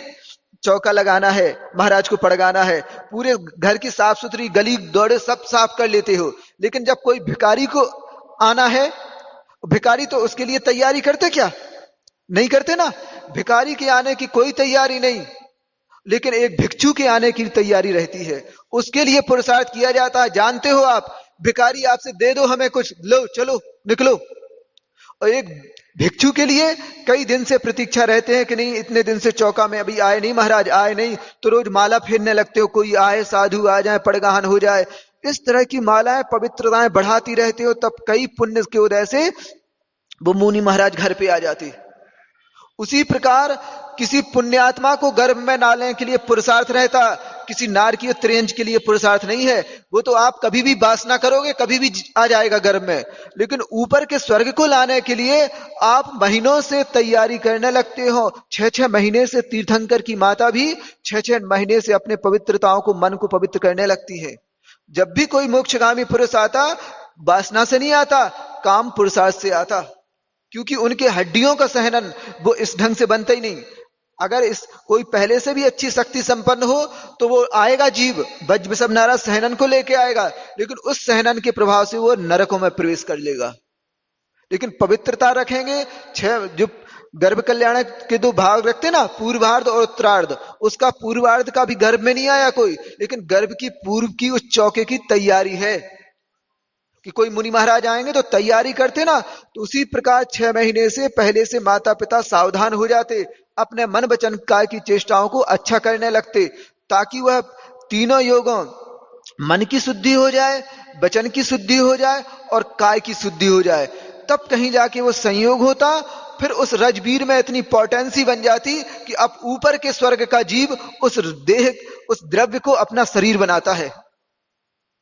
चौका लगाना है, महाराज को पड़गाना है, पूरे घर की साफ सुथरी गली दौड़े सब साफ कर लेते हो। लेकिन जब कोई भिखारी को आना है, भिखारी तो उसके लिए तैयारी करते क्या? नहीं करते ना। भिखारी के आने की कोई तैयारी नहीं, लेकिन एक भिक्षु के आने की तैयारी रहती है, उसके लिए पुरुषार्थ किया जाता है। जानते हो आप, भिखारी आपसे दे दो हमें कुछ, लो चलो निकलो। और एक भिक्षु के लिए कई दिन से प्रतीक्षा रहते हैं कि नहीं इतने दिन से चौका में अभी आए नहीं महाराज, आए नहीं, तो रोज माला फेरने लगते हो, कोई आए साधु आ जाए, पड़गाहन हो जाए, इस तरह की मालाएं पवित्रताएं बढ़ाती रहते हो, तब कई पुण्य के उदय से वो मुनि महाराज घर पे आ जाते। उसी प्रकार किसी पुण्यात्मा को गर्भ में डालने के लिए पुरुषार्थ रहता, किसी नारकीय त्रियंज के लिए पुरुषार्थ नहीं है। वो तो आप कभी भी वासना करोगे कभी भी आ जाएगा गर्भ में, लेकिन ऊपर के स्वर्ग को लाने के लिए आप महीनों से तैयारी करने लगते हो। 6-6 महीने से तीर्थंकर की माता भी 6-6 महीने से अपने पवित्रताओं को, मन को पवित्र करने लगती है। जब भी कोई मोक्षगामी पुरुष आता, वासना से नहीं आता, काम पुरुषार्थ से आता, क्योंकि उनके हड्डियों का सहनन वो इस ढंग से बनता ही नहीं। अगर इस कोई पहले से भी अच्छी शक्ति संपन्न हो तो वो आएगा जीव वज्र सब नारा सहनन को लेके आएगा, लेकिन उस सहनन के प्रभाव से वो नरकों में प्रवेश कर लेगा। लेकिन पवित्रता रखेंगे, 6 जो गर्भ कल्याण के 2 भाग रखते ना, पूर्वार्ध और उत्तरार्ध, उसका पूर्वार्ध का भी गर्भ में नहीं आया कोई, लेकिन गर्भ की पूर्व की उस चौके की तैयारी है कि कोई मुनि महाराज आएंगे तो तैयारी करते ना, तो उसी प्रकार 6 महीने से पहले से माता पिता सावधान हो जाते, अपने मन वचन काय की चेष्टाओं को अच्छा करने लगते, ताकि वह तीनों योगों, मन की शुद्धि हो जाए, वचन की शुद्धि हो जाए और काय की शुद्धि हो जाए। तब कहीं जाके वो संयोग होता, फिर उस रजबीर में इतनी पोटेंसी बन जाती कि अब ऊपर के स्वर्ग का जीव उस देह, उस द्रव्य को अपना शरीर बनाता है।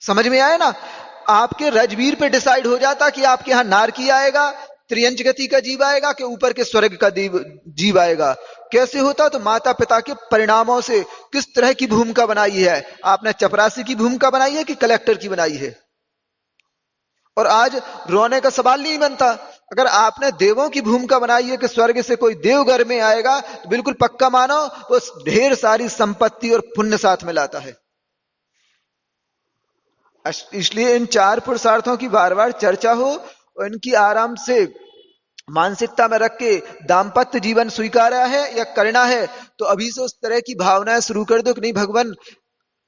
समझ में आया ना? आपके रजवीर पे डिसाइड हो जाता कि आपके यहां नारकी आएगा, त्रियंच गति का जीव आएगा कि ऊपर के स्वर्ग का जीव आएगा। कैसे होता? तो माता पिता के परिणामों से किस तरह की भूमिका बनाई है। आपने चपरासी की भूमिका बनाई है कि कलेक्टर की बनाई है? और आज रोने का सवाल नहीं बनता। अगर आपने देवों की भूमिका बनाई है कि स्वर्ग से कोई देव घर में आएगा, तो बिल्कुल पक्का मानो वो ढेर सारी संपत्ति और पुण्य साथ में लाता है। इसलिए इन 4 पुरुषार्थों की बार बार चर्चा हो और इनकी आराम से मानसिकता में रख के दाम्पत्य जीवन स्वीकारा है या करना है, तो अभी से उस तरह की भावनाएं शुरू कर दो कि नहीं भगवान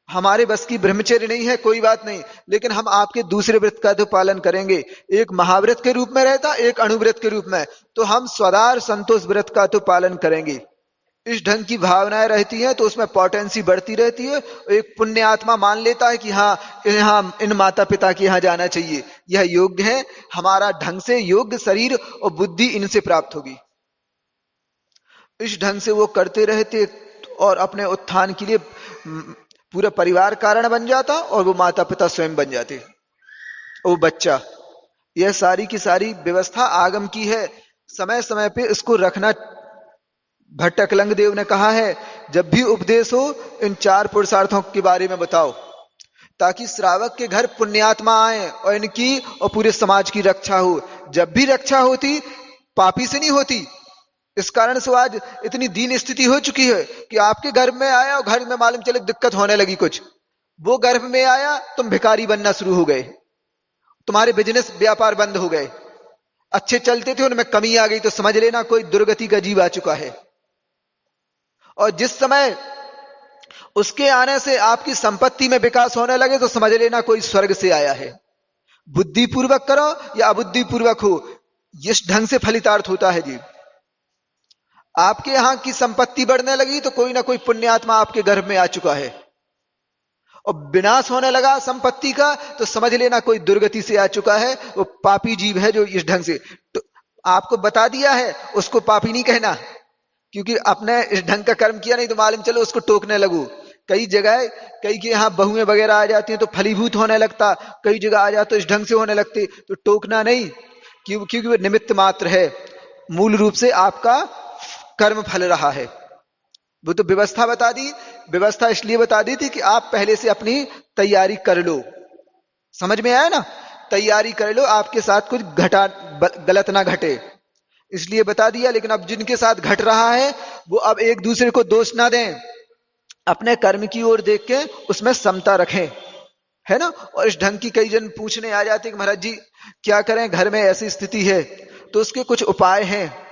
हमारे बस की ब्रह्मचर्य नहीं है, कोई बात नहीं, लेकिन हम आपके दूसरे व्रत का तो पालन करेंगे। एक महाव्रत के रूप में रहता, एक अणुव्रत के रूप में, तो हम स्वदार संतोष व्रत का तो पालन करेंगे। इस ढंग की भावनाएं रहती हैं तो उसमें पोटेंसी बढ़ती रहती है। एक पुण्य आत्मा मान लेता है कि हाँ, यहाँ इन माता पिता के यहाँ जाना चाहिए, यह योग्य है, हमारा ढंग से योग्य शरीर और बुद्धि इनसे प्राप्त होगी। इस ढंग से वो करते रहते और अपने उत्थान के लिए पूरा परिवार कारण बन जाता और वो माता पिता स्वयं बन जाते, वो बच्चा। यह सारी की सारी व्यवस्था आगम की है, समय समय पे इसको रखना। भट्ट अकलंग देव ने कहा है, जब भी उपदेश हो इन 4 पुरुषार्थों के बारे में बताओ, ताकि श्रावक के घर पुण्यात्मा आए और इनकी और पूरे समाज की रक्षा हो। जब भी रक्षा होती पापी से नहीं होती। इस कारण से आज इतनी दीन स्थिति हो चुकी है कि आपके घर में आया और घर में मालूम चले दिक्कत होने लगी कुछ, वो गर्भ में आया तुम भिखारी बनना शुरू हो गए, तुम्हारे बिजनेस व्यापार बंद हो गए, अच्छे चलते थे उनमें कमी आ गई, तो समझ लेना कोई दुर्गति का जीव आ चुका है। और जिस समय उसके आने से आपकी संपत्ति में विकास होने लगे तो समझ लेना कोई स्वर्ग से आया है। बुद्धि पूर्वक करो या अबुद्धि पूर्वक हो, इस ढंग से फलितार्थ होता है जी। आपके यहां की संपत्ति बढ़ने लगी तो कोई ना कोई पुण्यात्मा आपके गर्भ में आ चुका है, और विनाश होने लगा संपत्ति का तो समझ लेना कोई दुर्गति से आ चुका है, वो पापी जीव है जो इस ढंग से। तो आपको बता दिया है, उसको पापी नहीं कहना, क्योंकि आपने इस ढंग का कर्म किया, नहीं तो मालूम चलो उसको टोकने लगू। कई जगह कई के यहाँ बहुएं वगैरह आ जाती हैं तो फलीभूत होने लगता, कई जगह आ जाते तो इस ढंग से होने लगते, तो टोकना नहीं, क्योंकि वो निमित्त मात्र है, मूल रूप से आपका कर्म फल रहा है। वो तो व्यवस्था बता दी, व्यवस्था इसलिए बता दी थी कि आप पहले से अपनी तैयारी कर लो। समझ में आया ना, तैयारी कर लो, आपके साथ कुछ घटा गलत ना घटे, इसलिए बता दिया। लेकिन अब जिनके साथ घट रहा है वो अब एक दूसरे को दोष ना दें, अपने कर्म की ओर देख के उसमें समता रखें, है ना। और इस ढंग की कई जन पूछने आ जाते कि महाराज जी क्या करें, घर में ऐसी स्थिति है, तो उसके कुछ उपाय हैं।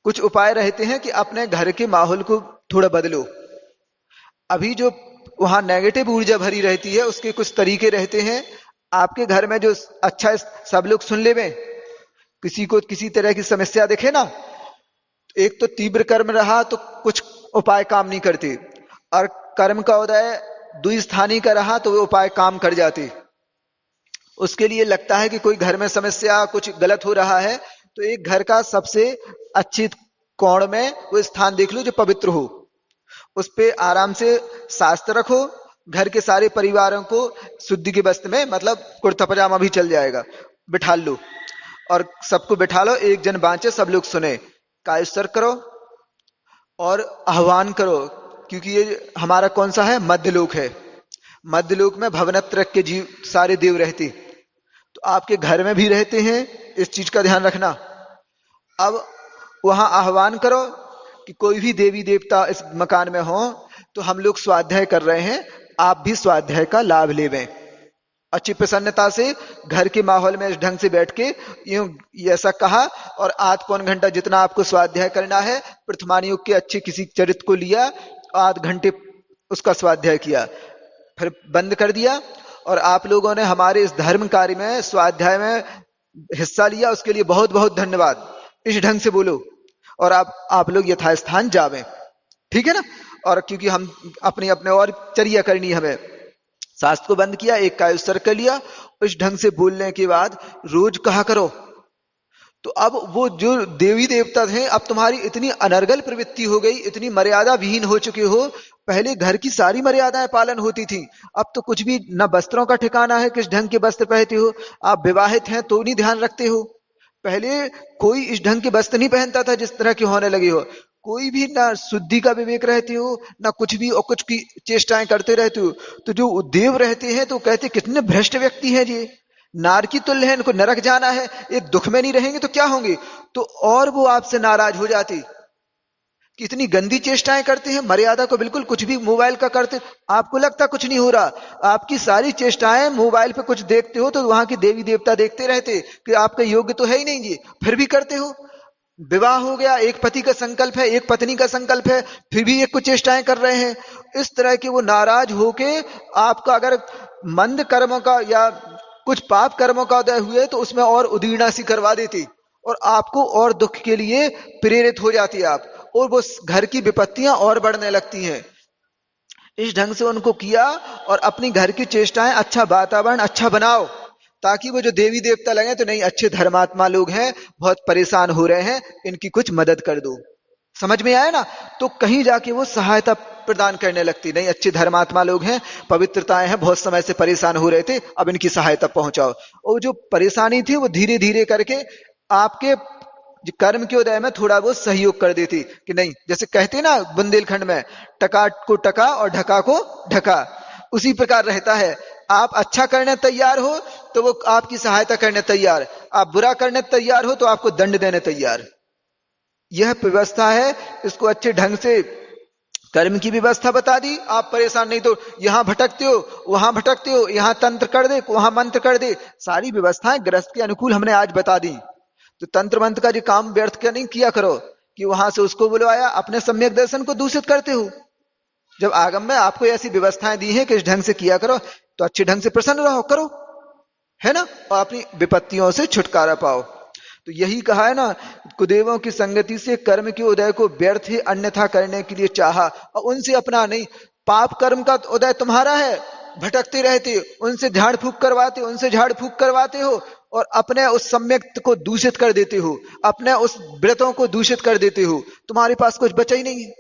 कुछ उपाय रहते हैं कि अपने घर के माहौल को थोड़ा बदलो। अभी जो वहां नेगेटिव ऊर्जा भरी रहती है उसके कुछ तरीके रहते हैं। आपके घर में जो अच्छा सब लोग सुन ले में, किसी को किसी तरह की समस्या दिखे ना, एक तो तीव्र कर्म रहा तो कुछ उपाय काम नहीं करते, और कर्म का उदय द्विस्थानी का रहा तो वो उपाय काम कर जाते। उसके लिए लगता है कि कोई घर में समस्या कुछ गलत हो रहा है, तो एक घर का सबसे अच्छी कोण में वो स्थान देख लो जो पवित्र हो, उस पे आराम से शास्त्र रखो, घर के सारे परिवारों को शुद्धि के वस्त्र में, मतलब कुर्ता पजामा भी चल जाएगा, बिठा लो और सबको बिठा लो, एक जन बांचे सब लोग सुने, कायस्तर करो और आह्वान करो। क्योंकि ये हमारा कौन सा है, मध्यलोक है। मध्यलोक में भवनत्रक के जीव सारे देव रहते, तो आपके घर में भी रहते हैं, इस चीज का ध्यान रखना। अब वहां आह्वान करो कि कोई भी देवी देवता इस मकान में हो, तो हम लोग स्वाध्याय कर रहे हैं, आप भी स्वाध्याय का लाभ लेवें। अच्छी प्रसन्नता से घर के माहौल में इस ढंग से बैठ के यूं ऐसा कहा, और आध पौन घंटा जितना आपको स्वाध्याय करना है, प्रथमान युग के अच्छे किसी चरित्र को लिया, आध घंटे उसका स्वाध्याय किया, फिर बंद कर दिया। और आप लोगों ने हमारे इस धर्म कार्य में स्वाध्याय में हिस्सा लिया, उसके लिए बहुत बहुत धन्यवाद। इस ढंग से बोलो और आप लोग यथास्थान जावें, ठीक है ना। और क्योंकि हम अपने अपने और चर्या करनी, हमें शास्त्र को बंद किया, एक कायुस्तर कर लिया, इस ढंग से बोलने के बाद रोज कहा करो। तो अब वो जो देवी देवता थे, अब तुम्हारी इतनी अनर्गल प्रवृत्ति हो गई, इतनी मर्यादा विहीन हो चुके हो। पहले घर की सारी मर्यादाएं पालन होती थी, अब तो कुछ भी न, वस्त्रों का ठिकाना है, किस ढंग के वस्त्र पहनते हो, आप विवाहित हैं तो नहीं ध्यान रखते हो। पहले कोई इस ढंग के वस्त्र नहीं पहनता था जिस तरह के होने लगे हो, कोई भी ना शुद्धि का विवेक रहते हो ना कुछ भी, और कुछ की चेष्टाएं करते रहते हो। तो जो देव रहते हैं तो कहते कितने भ्रष्ट व्यक्ति हैं ये, नार की तुल्य है, इनको नरक जाना है, ये दुख में नहीं रहेंगे तो क्या होंगे। तो और वो आपसे नाराज हो जाते कि इतनी गंदी चेष्टाएं करते हैं, मर्यादा को बिल्कुल कुछ भी मोबाइल का करते, आपको लगता कुछ नहीं हो रहा, आपकी सारी चेष्टाएं मोबाइल पे कुछ देखते हो तो वहां के देवी देवता देखते रहते कि आपका योग्य तो है ही नहीं जी, फिर भी करते हो। विवाह हो गया, एक पति का संकल्प है, एक पत्नी का संकल्प है, फिर भी एक कुछ चेष्टाएं कर रहे हैं। इस तरह के वो नाराज होके आपका अगर मंद कर्मों का या कुछ पाप कर्मों का उदय हुए तो उसमें और उदीर्णा सी करवा देती, और आपको और दुख के लिए प्रेरित हो जाती है आप, और वो घर की विपत्तियां और बढ़ने लगती हैं। इस ढंग से उनको किया, और अपनी घर की चेष्टाएं, अच्छा वातावरण अच्छा बनाओ, ताकि वो जो देवी देवता लगे तो नहीं, अच्छे धर्मात्मा लोग हैं, बहुत परेशान हो रहे हैं, इनकी कुछ मदद कर दो। समझ में आया ना? तो कहीं जाके वो सहायता प्रदान करने लगती, नहीं अच्छे धर्मात्मा लोग हैं, पवित्रताएं हैं, बहुत समय से परेशान हो रहे थे, अब इनकी सहायता पहुंचाओ। और जो परेशानी थी वो धीरे धीरे करके आपके जो कर्म के उदय में थोड़ा बहुत सहयोग कर देती, कि नहीं, जैसे कहते ना बुंदेलखंड में, टका को टका और ढका को ढका, उसी प्रकार रहता है। आप अच्छा करने तैयार हो तो वो आपकी सहायता करने तैयार, आप बुरा करने तैयार हो तो आपको दंड देने तैयार। यह व्यवस्था है। इसको अच्छे ढंग से कर्म की व्यवस्था बता दी, आप परेशान नहीं तो यहां भटकते हो, वहां भटकते हो, यहां तंत्र कर दे, वहां मंत्र कर दे, सारी व्यवस्थाएं गृहस्थ के अनुकूल हमने आज बता दी। तो तंत्र मंत्र का जो काम व्यर्थ क्या नहीं किया करो, कि वहां से उसको बुलवाया, अपने सम्यक दर्शन को दूषित करते हो। जब आगम में आपको ऐसी व्यवस्थाएं दी हैं कि इस ढंग से किया करो, तो अच्छे ढंग से प्रसन्न रहो, करो, है ना, और अपनी विपत्तियों से छुटकारा पाओ। तो यही कहा है ना, कुदेवों की संगति से कर्म के उदय को व्यर्थ ही अन्यथा करने के लिए चाहा, और उनसे अपना नहीं, पाप कर्म का उदय तुम्हारा है, भटकते रहते, उनसे झाड़ फूक करवाते, उनसे झाड़ फूक करवाते हो, और अपने उस सम्यक को दूषित कर देते हो, अपने उस व्रतों को दूषित कर देते हो, तुम्हारे पास कुछ बचा ही नहीं है।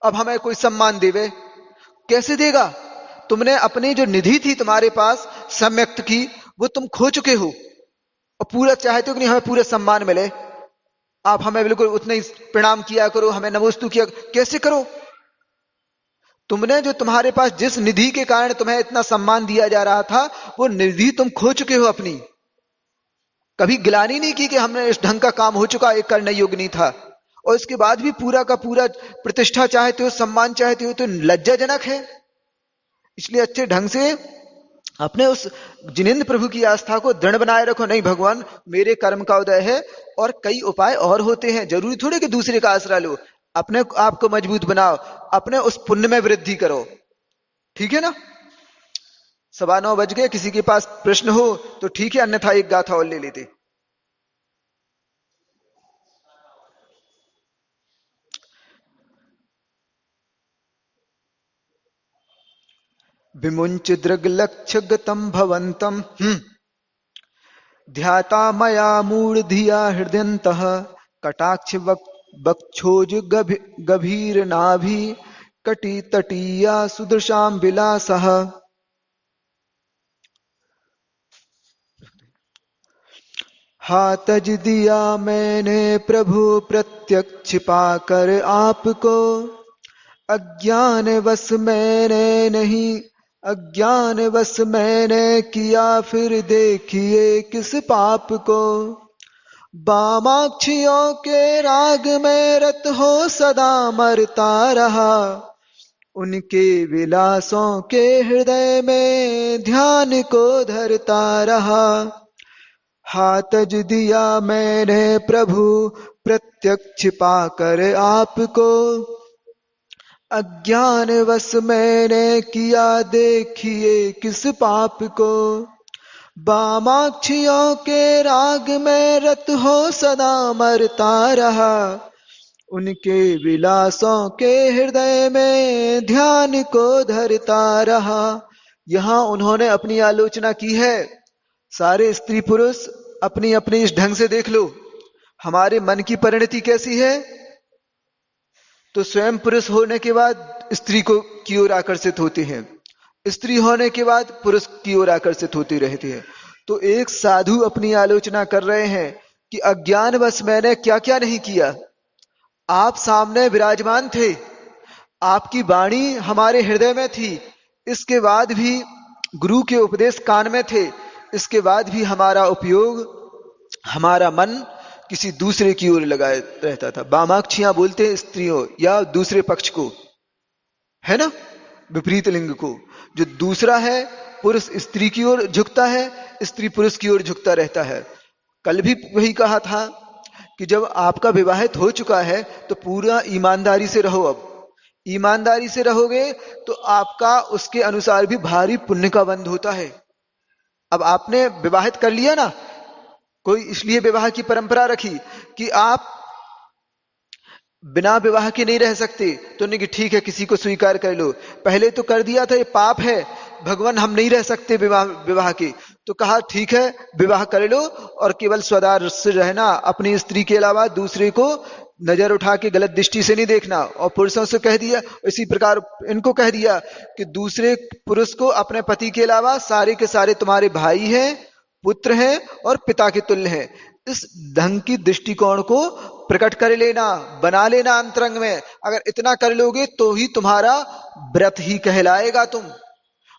अब हमें कोई सम्मान देवे, कैसे देगा? तुमने अपनी जो निधि थी तुम्हारे पास सम्यक्त की, वो तुम खो चुके हो, और पूरा चाहते हो कि नहीं हमें पूरा सम्मान मिले, आप हमें बिल्कुल उतना ही प्रणाम किया करो, हमें नमोस्तु किया, कैसे करो? तुमने जो तुम्हारे पास जिस निधि के कारण तुम्हें इतना सम्मान दिया जा रहा था, वो निधि तुम खो चुके हो अपनी। कभी गिलानी नहीं की कि हमने इस ढंग का काम हो चुका, एक करने योग्य नहीं था, और इसके बाद भी पूरा का पूरा प्रतिष्ठा चाहते हो, सम्मान चाहते हो, तो लज्जाजनक है। इसलिए अच्छे ढंग से अपने उस जिनेन्द्र प्रभु की आस्था को दृढ़ बनाए रखो, नहीं भगवान मेरे कर्म का उदय है, और कई उपाय और होते हैं, जरूरी थोड़ी कि दूसरे का आसरा लो, अपने आप को मजबूत बनाओ, अपने उस पुण्य में वृद्धि करो। ठीक है ना? 9:15 बज गए, किसी के पास प्रश्न हो तो ठीक है, अन्यथा एक गाथा और ले लेते। विमुंच दृग लक्ष्य गतम भवंतम ध्याता मया मूढ़धिया हृदयन्तः कटाक्ष वक्षोज गभीर नाभि कटी तटीया सुदृशाम विलासः। हाथ तज दिया मैंने प्रभु प्रत्यक्ष पाकर आपको, अज्ञान वश मैंने नहीं, अज्ञान वश मैंने किया फिर देखिए किस पाप को। वामाक्षियों के राग में रत हो सदा मरता रहा, उनके विलासों के हृदय में ध्यान को धरता रहा। हाथ तज दिया मैंने प्रभु प्रत्यक्ष पाकर आपको, अज्ञान वश मैंने किया देखिए किस पाप को। वामाक्षियों के राग में रत हो सदा मरता रहा, उनके विलासों के हृदय में ध्यान को धरता रहा। यहां उन्होंने अपनी आलोचना की है। सारे स्त्री पुरुष अपनी अपनी इस ढंग से देख लो, हमारे मन की परिणति कैसी है। तो स्वयं पुरुष होने के बाद स्त्री को की ओर आकर्षित होते हैं, स्त्री होने के बाद पुरुष की ओर आकर्षित होती रहती है। तो एक साधु अपनी आलोचना कर रहे हैं कि अज्ञानवश मैंने क्या क्या नहीं किया। आप सामने विराजमान थे, आपकी वाणी हमारे हृदय में थी, इसके बाद भी गुरु के उपदेश कान में थे, इसके बाद भी हमारा उपयोग, हमारा मन किसी दूसरे की ओर लगाए रहता था। वामाक्षियां बोलते हैं स्त्रियों या दूसरे पक्ष को, है ना, विपरीत लिंग को। जो दूसरा है पुरुष स्त्री की ओर झुकता है, स्त्री पुरुष की ओर झुकता रहता है। कल भी वही कहा था कि जब आपका विवाहित हो चुका है तो पूरा ईमानदारी से रहो। अब ईमानदारी से रहोगे तो आपका उसके अनुसार भी भारी पुण्य का बंध होता है। अब आपने विवाहित कर लिया ना, कोई इसलिए विवाह की परंपरा रखी कि आप बिना विवाह के नहीं रह सकते, तो उन्होंने कि ठीक है किसी को स्वीकार कर लो। पहले तो कर दिया था ये पाप है, भगवान हम नहीं रह सकते विवाह विवाह के, तो कहा ठीक है विवाह कर लो और केवल स्वदार से रहना, अपनी स्त्री के अलावा दूसरे को नजर उठा के गलत दृष्टि से नहीं देखना। और पुरुषों से कह दिया इसी प्रकार इनको कह दिया कि दूसरे पुरुष को अपने पति के अलावा सारे के सारे तुम्हारे भाई हैं, पुत्र हैं और पिता के तुल्य हैं। इस ढंग की दृष्टिकोण को प्रकट कर लेना, बना लेना अंतरंग में। अगर इतना कर लोगे तो ही तुम्हारा व्रत ही कहलाएगा। तुम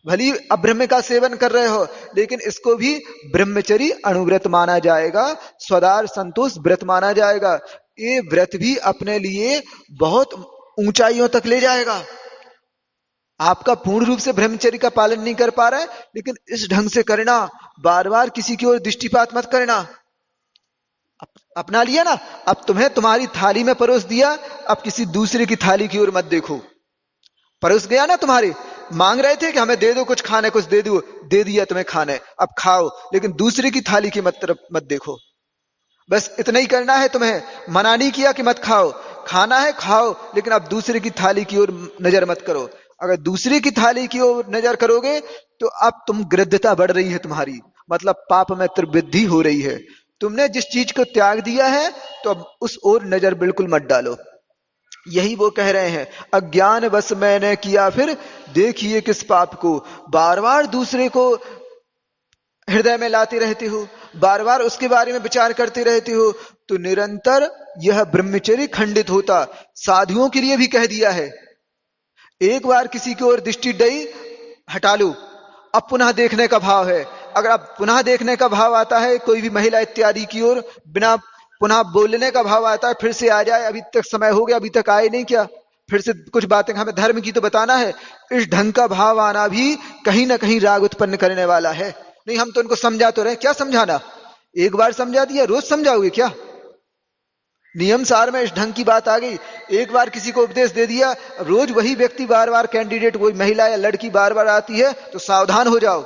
भली अब्रह्म का सेवन कर रहे हो, लेकिन इसको भी ब्रह्मचरी अणुव्रत माना जाएगा, स्वदार संतोष व्रत माना जाएगा। ये व्रत भी अपने लिए बहुत ऊंचाइयों तक ले जाएगा। आपका पूर्ण रूप से ब्रह्मचर्य का पालन नहीं कर पा रहा है, लेकिन इस ढंग से करना, बार बार किसी की ओर दृष्टिपात मत करना। अपना लिया ना, अब तुम्हें तुम्हारी थाली में परोस दिया, अब किसी दूसरे की थाली की ओर मत देखो। परोस गया ना तुम्हारे, मांग रहे थे कि हमें दे दो कुछ खाने, कुछ दे दो, दे दिया तुम्हें खाने, अब खाओ, लेकिन दूसरे की थाली की तरफ मत देखो। बस इतना ही करना है तुम्हें। मना नहीं किया कि मत खाओ, खाना है खाओ, लेकिन अब दूसरे की थाली की ओर नजर मत करो। अगर दूसरे की थाली की ओर नजर करोगे तो अब तुम गृद्धता बढ़ रही है तुम्हारी, मतलब पाप में त्रिवृद्धि हो रही है। तुमने जिस चीज को त्याग दिया है तो अब उस ओर नजर बिल्कुल मत डालो। यही वो कह रहे हैं, अज्ञान बस मैंने किया फिर देखिए किस पाप को। बार बार दूसरे को हृदय में लाते रहते हो, बार बार उसके बारे में विचार करते रहते हो, तो निरंतर यह ब्रह्मचर्य खंडित होता। साधुओं के लिए भी कह दिया है, एक बार किसी की ओर दृष्टि डई, हटा लो। अब पुनः देखने का भाव है, अगर अब पुनः देखने का भाव आता है कोई भी महिला इत्यादि की ओर, बिना पुनः बोलने का भाव आता है, फिर से आ जाए, अभी तक समय हो गया अभी तक आए नहीं क्या, फिर से कुछ बातें हमें धर्म की तो बताना है। इस ढंग का भाव आना भी कहीं ना कहीं राग उत्पन्न करने वाला है। नहीं हम तो उनको समझा तो रहे, क्या समझाना, एक बार समझा दिया, रोज समझाओगे क्या? नियम सार में इस ढंग की बात आ गई, एक बार किसी को उपदेश दे दिया, रोज वही व्यक्ति बार बार कैंडिडेट, वही महिला या लड़की बार बार आती है, तो सावधान हो जाओ।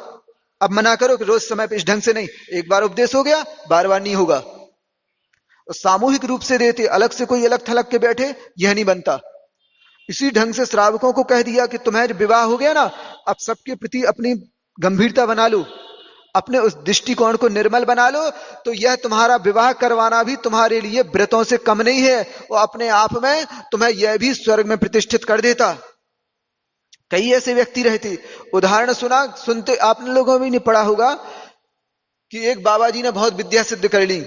अब मना करो कि रोज समय पे इस ढंग से नहीं, एक बार उपदेश हो गया, बार बार नहीं होगा। तो सामूहिक रूप से देते, अलग से कोई अलग थलग के बैठे, यह नहीं बनता। इसी ढंग से श्रावकों को कह दिया कि तुम्हें जब विवाह हो गया ना, अब सबके प्रति अपनी गंभीरता बना लो, अपने उस दृष्टिकोण को निर्मल बना लो, तो यह तुम्हारा विवाह करवाना भी तुम्हारे लिए व्रतों से कम नहीं है, और अपने आप में तुम्हें यह भी स्वर्ग में प्रतिष्ठित कर देता। कई ऐसे व्यक्ति रहते, उदाहरण सुनते आपने लोगों में भी नहीं पढ़ा होगा कि एक बाबा जी ने बहुत विद्या सिद्ध कर ली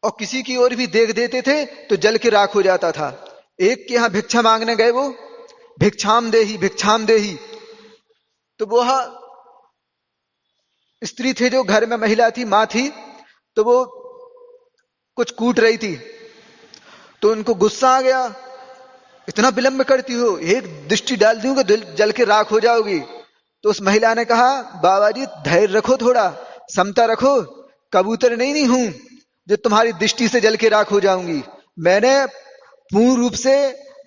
और किसी की ओर भी देख देते थे तो जल के राख हो जाता था। एक के यहां भिक्षा मांगने गए, वो भिक्षाम देही, तो वो स्त्री थे जो घर में महिला थी, मां थी, तो वो कुछ कूट रही थी, तो उनको गुस्सा आ गया, इतना विलंब करती हो, एक दृष्टि डाल दूंगा जल के राख हो जाओगी। तो उस महिला ने कहा, बाबा जी धैर्य रखो, थोड़ा समता रखो, कबूतर नहीं हूं जो तुम्हारी दृष्टि से जल के राख हो जाऊंगी। मैंने पूर्ण रूप से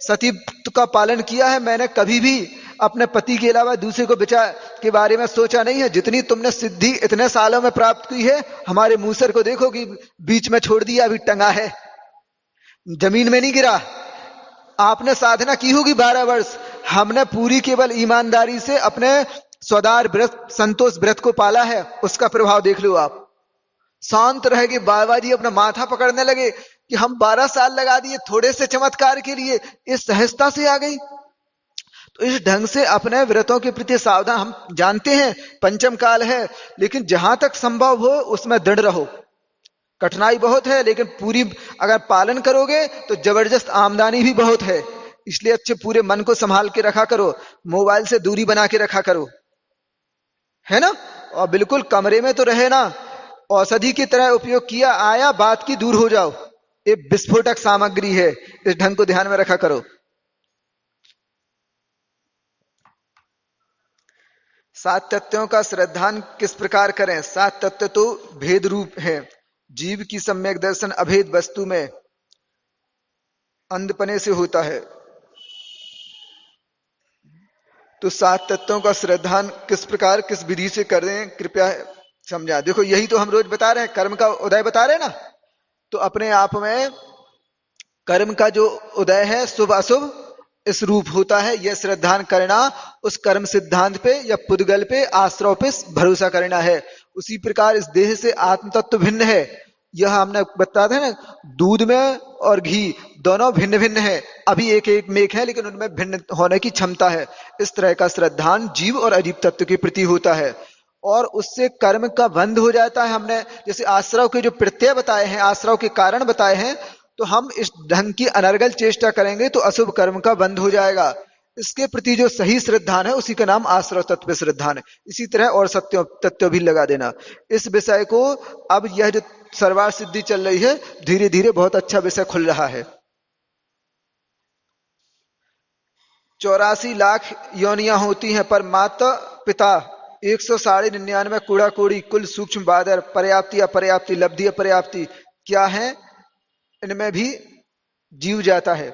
सतीत्व का पालन किया है, मैंने कभी भी अपने पति के अलावा दूसरे को बचा के बारे में सोचा नहीं है। जितनी तुमने सिद्धि इतने सालों में प्राप्त की है, हमारे मूसर को देखो कि बीच में छोड़ दिया, अभी टंगा है, जमीन में नहीं गिरा। आपने साधना की होगी 12 वर्ष, हमने पूरी केवल ईमानदारी से अपने स्वदार व्रत संतोष व्रत को पाला है, उसका प्रभाव देख लो आप। शांत रह के बाबा जी अपना माथा पकड़ने लगे कि हम 12 साल लगा दिए थोड़े से चमत्कार के लिए, इस सहजता से आ गई। तो इस ढंग से अपने व्रतों के प्रति सावधान, हम जानते हैं पंचम काल है, लेकिन जहां तक संभव हो उसमें दृढ़ रहो। कठिनाई बहुत है, लेकिन पूरी अगर पालन करोगे तो जबरदस्त आमदनी भी बहुत है। इसलिए अच्छे पूरे मन को संभाल के रखा करो, मोबाइल से दूरी बना के रखा करो, है ना, और बिल्कुल कमरे में तो रहे ना, औषधि की तरह उपयोग किया, आया बात की दूर हो जाओ, ये विस्फोटक सामग्री है, इस ढंग को ध्यान में रखा करो। 7 तत्वों का श्रद्धान किस प्रकार करें? 7 तत्व तो भेद रूप है, जीव की सम्यक दर्शन अभेद वस्तु में अंधपने से होता है। तो 7 तत्वों का श्रद्धान किस प्रकार किस विधि से करें, कृपया समझा? देखो यही तो हम रोज बता रहे हैं, कर्म का उदय बता रहे हैं ना। तो अपने आप में कर्म का जो उदय है शुभ अशुभ इस रूप होता है, यह श्रद्धान करना, उस कर्म सिद्धांत पे या पुद्गल पे आश्रव पे भरोसा करना है। उसी प्रकार इस देह से आत्म तत्व भिन्न है। यह हमने बताया था ना, दूध में और घी दोनों भिन्न भिन्न है, अभी एक एक में एक है लेकिन उनमें भिन्न होने की क्षमता है। इस तरह का श्रद्धान जीव और अजीव तत्व के प्रति होता है, और उससे कर्म का बंध हो जाता है। हमने जैसे आश्रव के जो प्रत्यय बताए हैं, आश्रव के कारण बताए हैं, तो हम इस ढंग की अनर्गल चेष्टा करेंगे तो अशुभ कर्म का बंध हो जाएगा। इसके प्रति जो सही श्रद्धान है उसी का नाम आश्रव तत्व श्रद्धान है। इसी तरह और सत्य तत्व भी लगा देना इस विषय को। अब यह जो सर्वार सिद्धि चल रही है, धीरे धीरे बहुत अच्छा विषय खुल रहा है। 84 लाख योनियां होती हैं, पर माता पिता 199 कूड़ा कूड़ी कुल सूक्ष्म बादर पर्याप्ति अपर्याप्ति लब्धि अपर्याप्ति क्या है, इनमें भी जीव जाता है।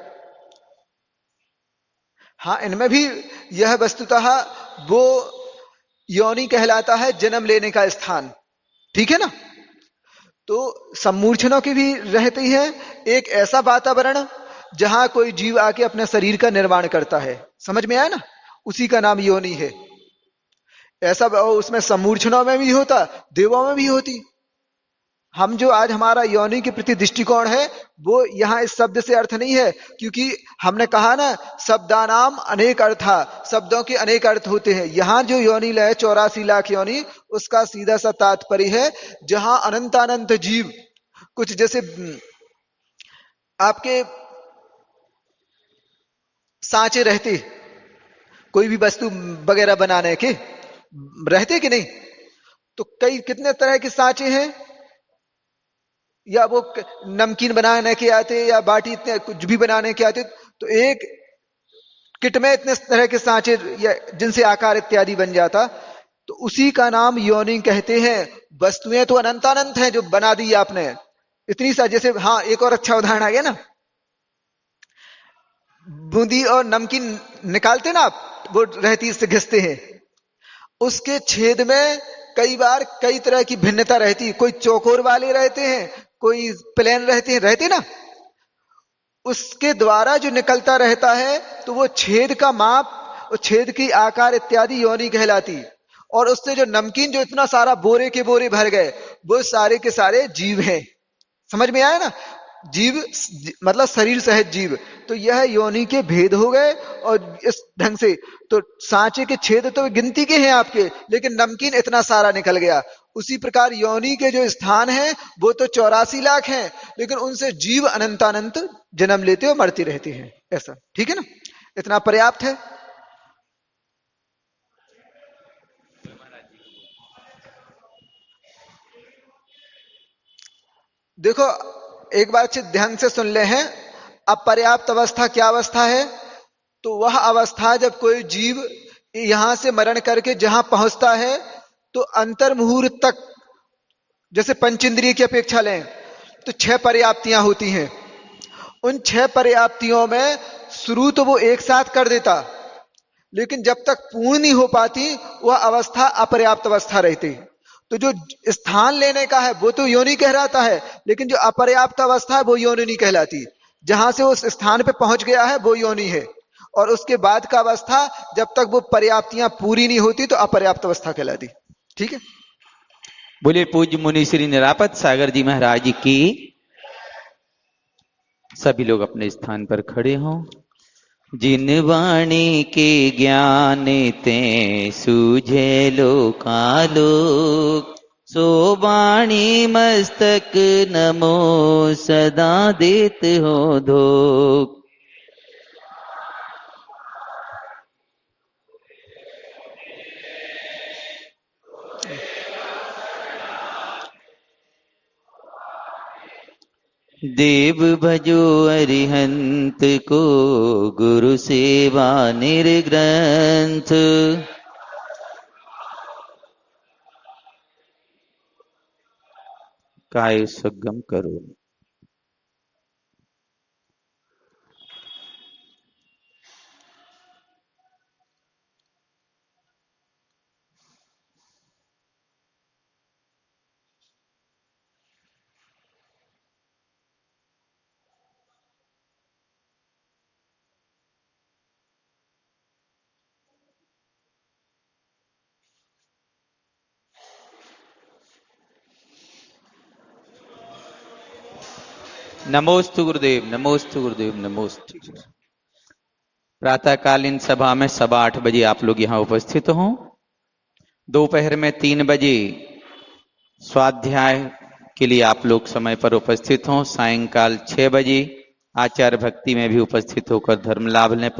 हाँ, इनमें भी यह वस्तुतः वो योनि कहलाता है, जन्म लेने का स्थान। ठीक है ना? तो सम्मूर्छनों की भी रहती है एक ऐसा वातावरण जहां कोई जीव आके अपने शरीर का निर्माण करता है। समझ में आया ना? उसी का नाम योनि है। ऐसा उसमें सम्मूर्छनों में भी होता, देवों में भी होती। हम जो आज हमारा योनि के प्रति दृष्टिकोण है, वो यहाँ इस शब्द से अर्थ नहीं है, क्योंकि हमने कहा ना शब्दानाम अनेक अर्था, शब्दों के अनेक अर्थ होते हैं। यहाँ जो योनि है 84 लाख योनि, उसका सीधा सा तात्पर्य है जहां अनंतानंत जीव, कुछ जैसे आपके सांचे रहते, कोई भी वस्तु वगैरह बनाने के रहते कि नहीं, तो कई कितने तरह के सांचे हैं, या वो नमकीन बनाने के आते या बाटी इतने कुछ भी बनाने के आते, तो एक किट में इतने तरह के सांचे या जिनसे आकार इत्यादि बन जाता, तो उसी का नाम योनि कहते हैं। वस्तुएं तो अनंतानंत हैं जो बना दी आपने, इतनी सा। जैसे हाँ, एक और अच्छा उदाहरण आ गया ना, बूंदी और नमकीन निकालते ना आप, वो रहती से घिसते हैं, उसके छेद में कई बार कई तरह की भिन्नता रहती, कोई चौकोर वाले रहते हैं, कोई प्लेन रहते ना, उसके द्वारा जो निकलता रहता है, तो वो छेद का माप और छेद की आकार इत्यादि योनि कहलाती। और उससे जो नमकीन जो इतना सारा बोरे के बोरे भर गए, वो सारे के सारे जीव हैं। समझ में आया ना? जीव मतलब शरीर सहित जीव। तो यह योनि के भेद हो गए, और इस ढंग से तो सांचे के छेद तो गिनती के हैं आपके, लेकिन नमकीन इतना सारा निकल गया। उसी प्रकार योनि के जो स्थान है वो तो 84 लाख हैं, लेकिन उनसे जीव अनंतानंत जन्म लेते और मरते रहते हैं। ऐसा ठीक है ना? इतना पर्याप्त है। देखो एक बार अच्छे ध्यान से सुन ले हैं। अपर्याप्त अवस्था क्या अवस्था है? तो वह अवस्था जब कोई जीव यहां से मरण करके जहां पहुंचता है, तो अंतर मुहूर्त तक, जैसे पंचेंद्रिय की अपेक्षा लें तो 6 पर्याप्तियां होती हैं। उन 6 पर्याप्तियों में शुरू तो वो एक साथ कर देता, लेकिन जब तक पूर्ण नहीं हो पाती वह अवस्था अपर्याप्त अवस्था रहती। तो जो स्थान लेने का है वो तो योनि कहलाता है, लेकिन जो अपर्याप्त अवस्था है वो योनि नहीं कहलाती। जहां से उस स्थान पे पहुंच गया है वो योनि है, और उसके बाद का अवस्था जब तक वो पर्याप्तियां पूरी नहीं होती तो अपर्याप्त अवस्था कहलाती। ठीक है? बोले पूज्य मुनि श्री निरापत सागर जी महाराज की। सभी लोग अपने स्थान पर खड़े हों। जिन वाणी के ज्ञान ते सूझे लोकालोक, सो वाणी मस्तक नमो सदा देत हो धोक। देव भजो अरिहंत को, गुरु सेवा निर्ग्रंथ। काय सुगम करो। नमोस्तु गुरुदेव, नमोस्तु गुरुदेव, नमोस्तु। प्रातःकालीन सभा में 8:15 बजे आप लोग यहाँ उपस्थित हों। दोपहर में 3 बजे स्वाध्याय के लिए आप लोग समय पर उपस्थित हों। सायंकाल 6 बजे आचार्य भक्ति में भी उपस्थित होकर धर्म लाभ लें।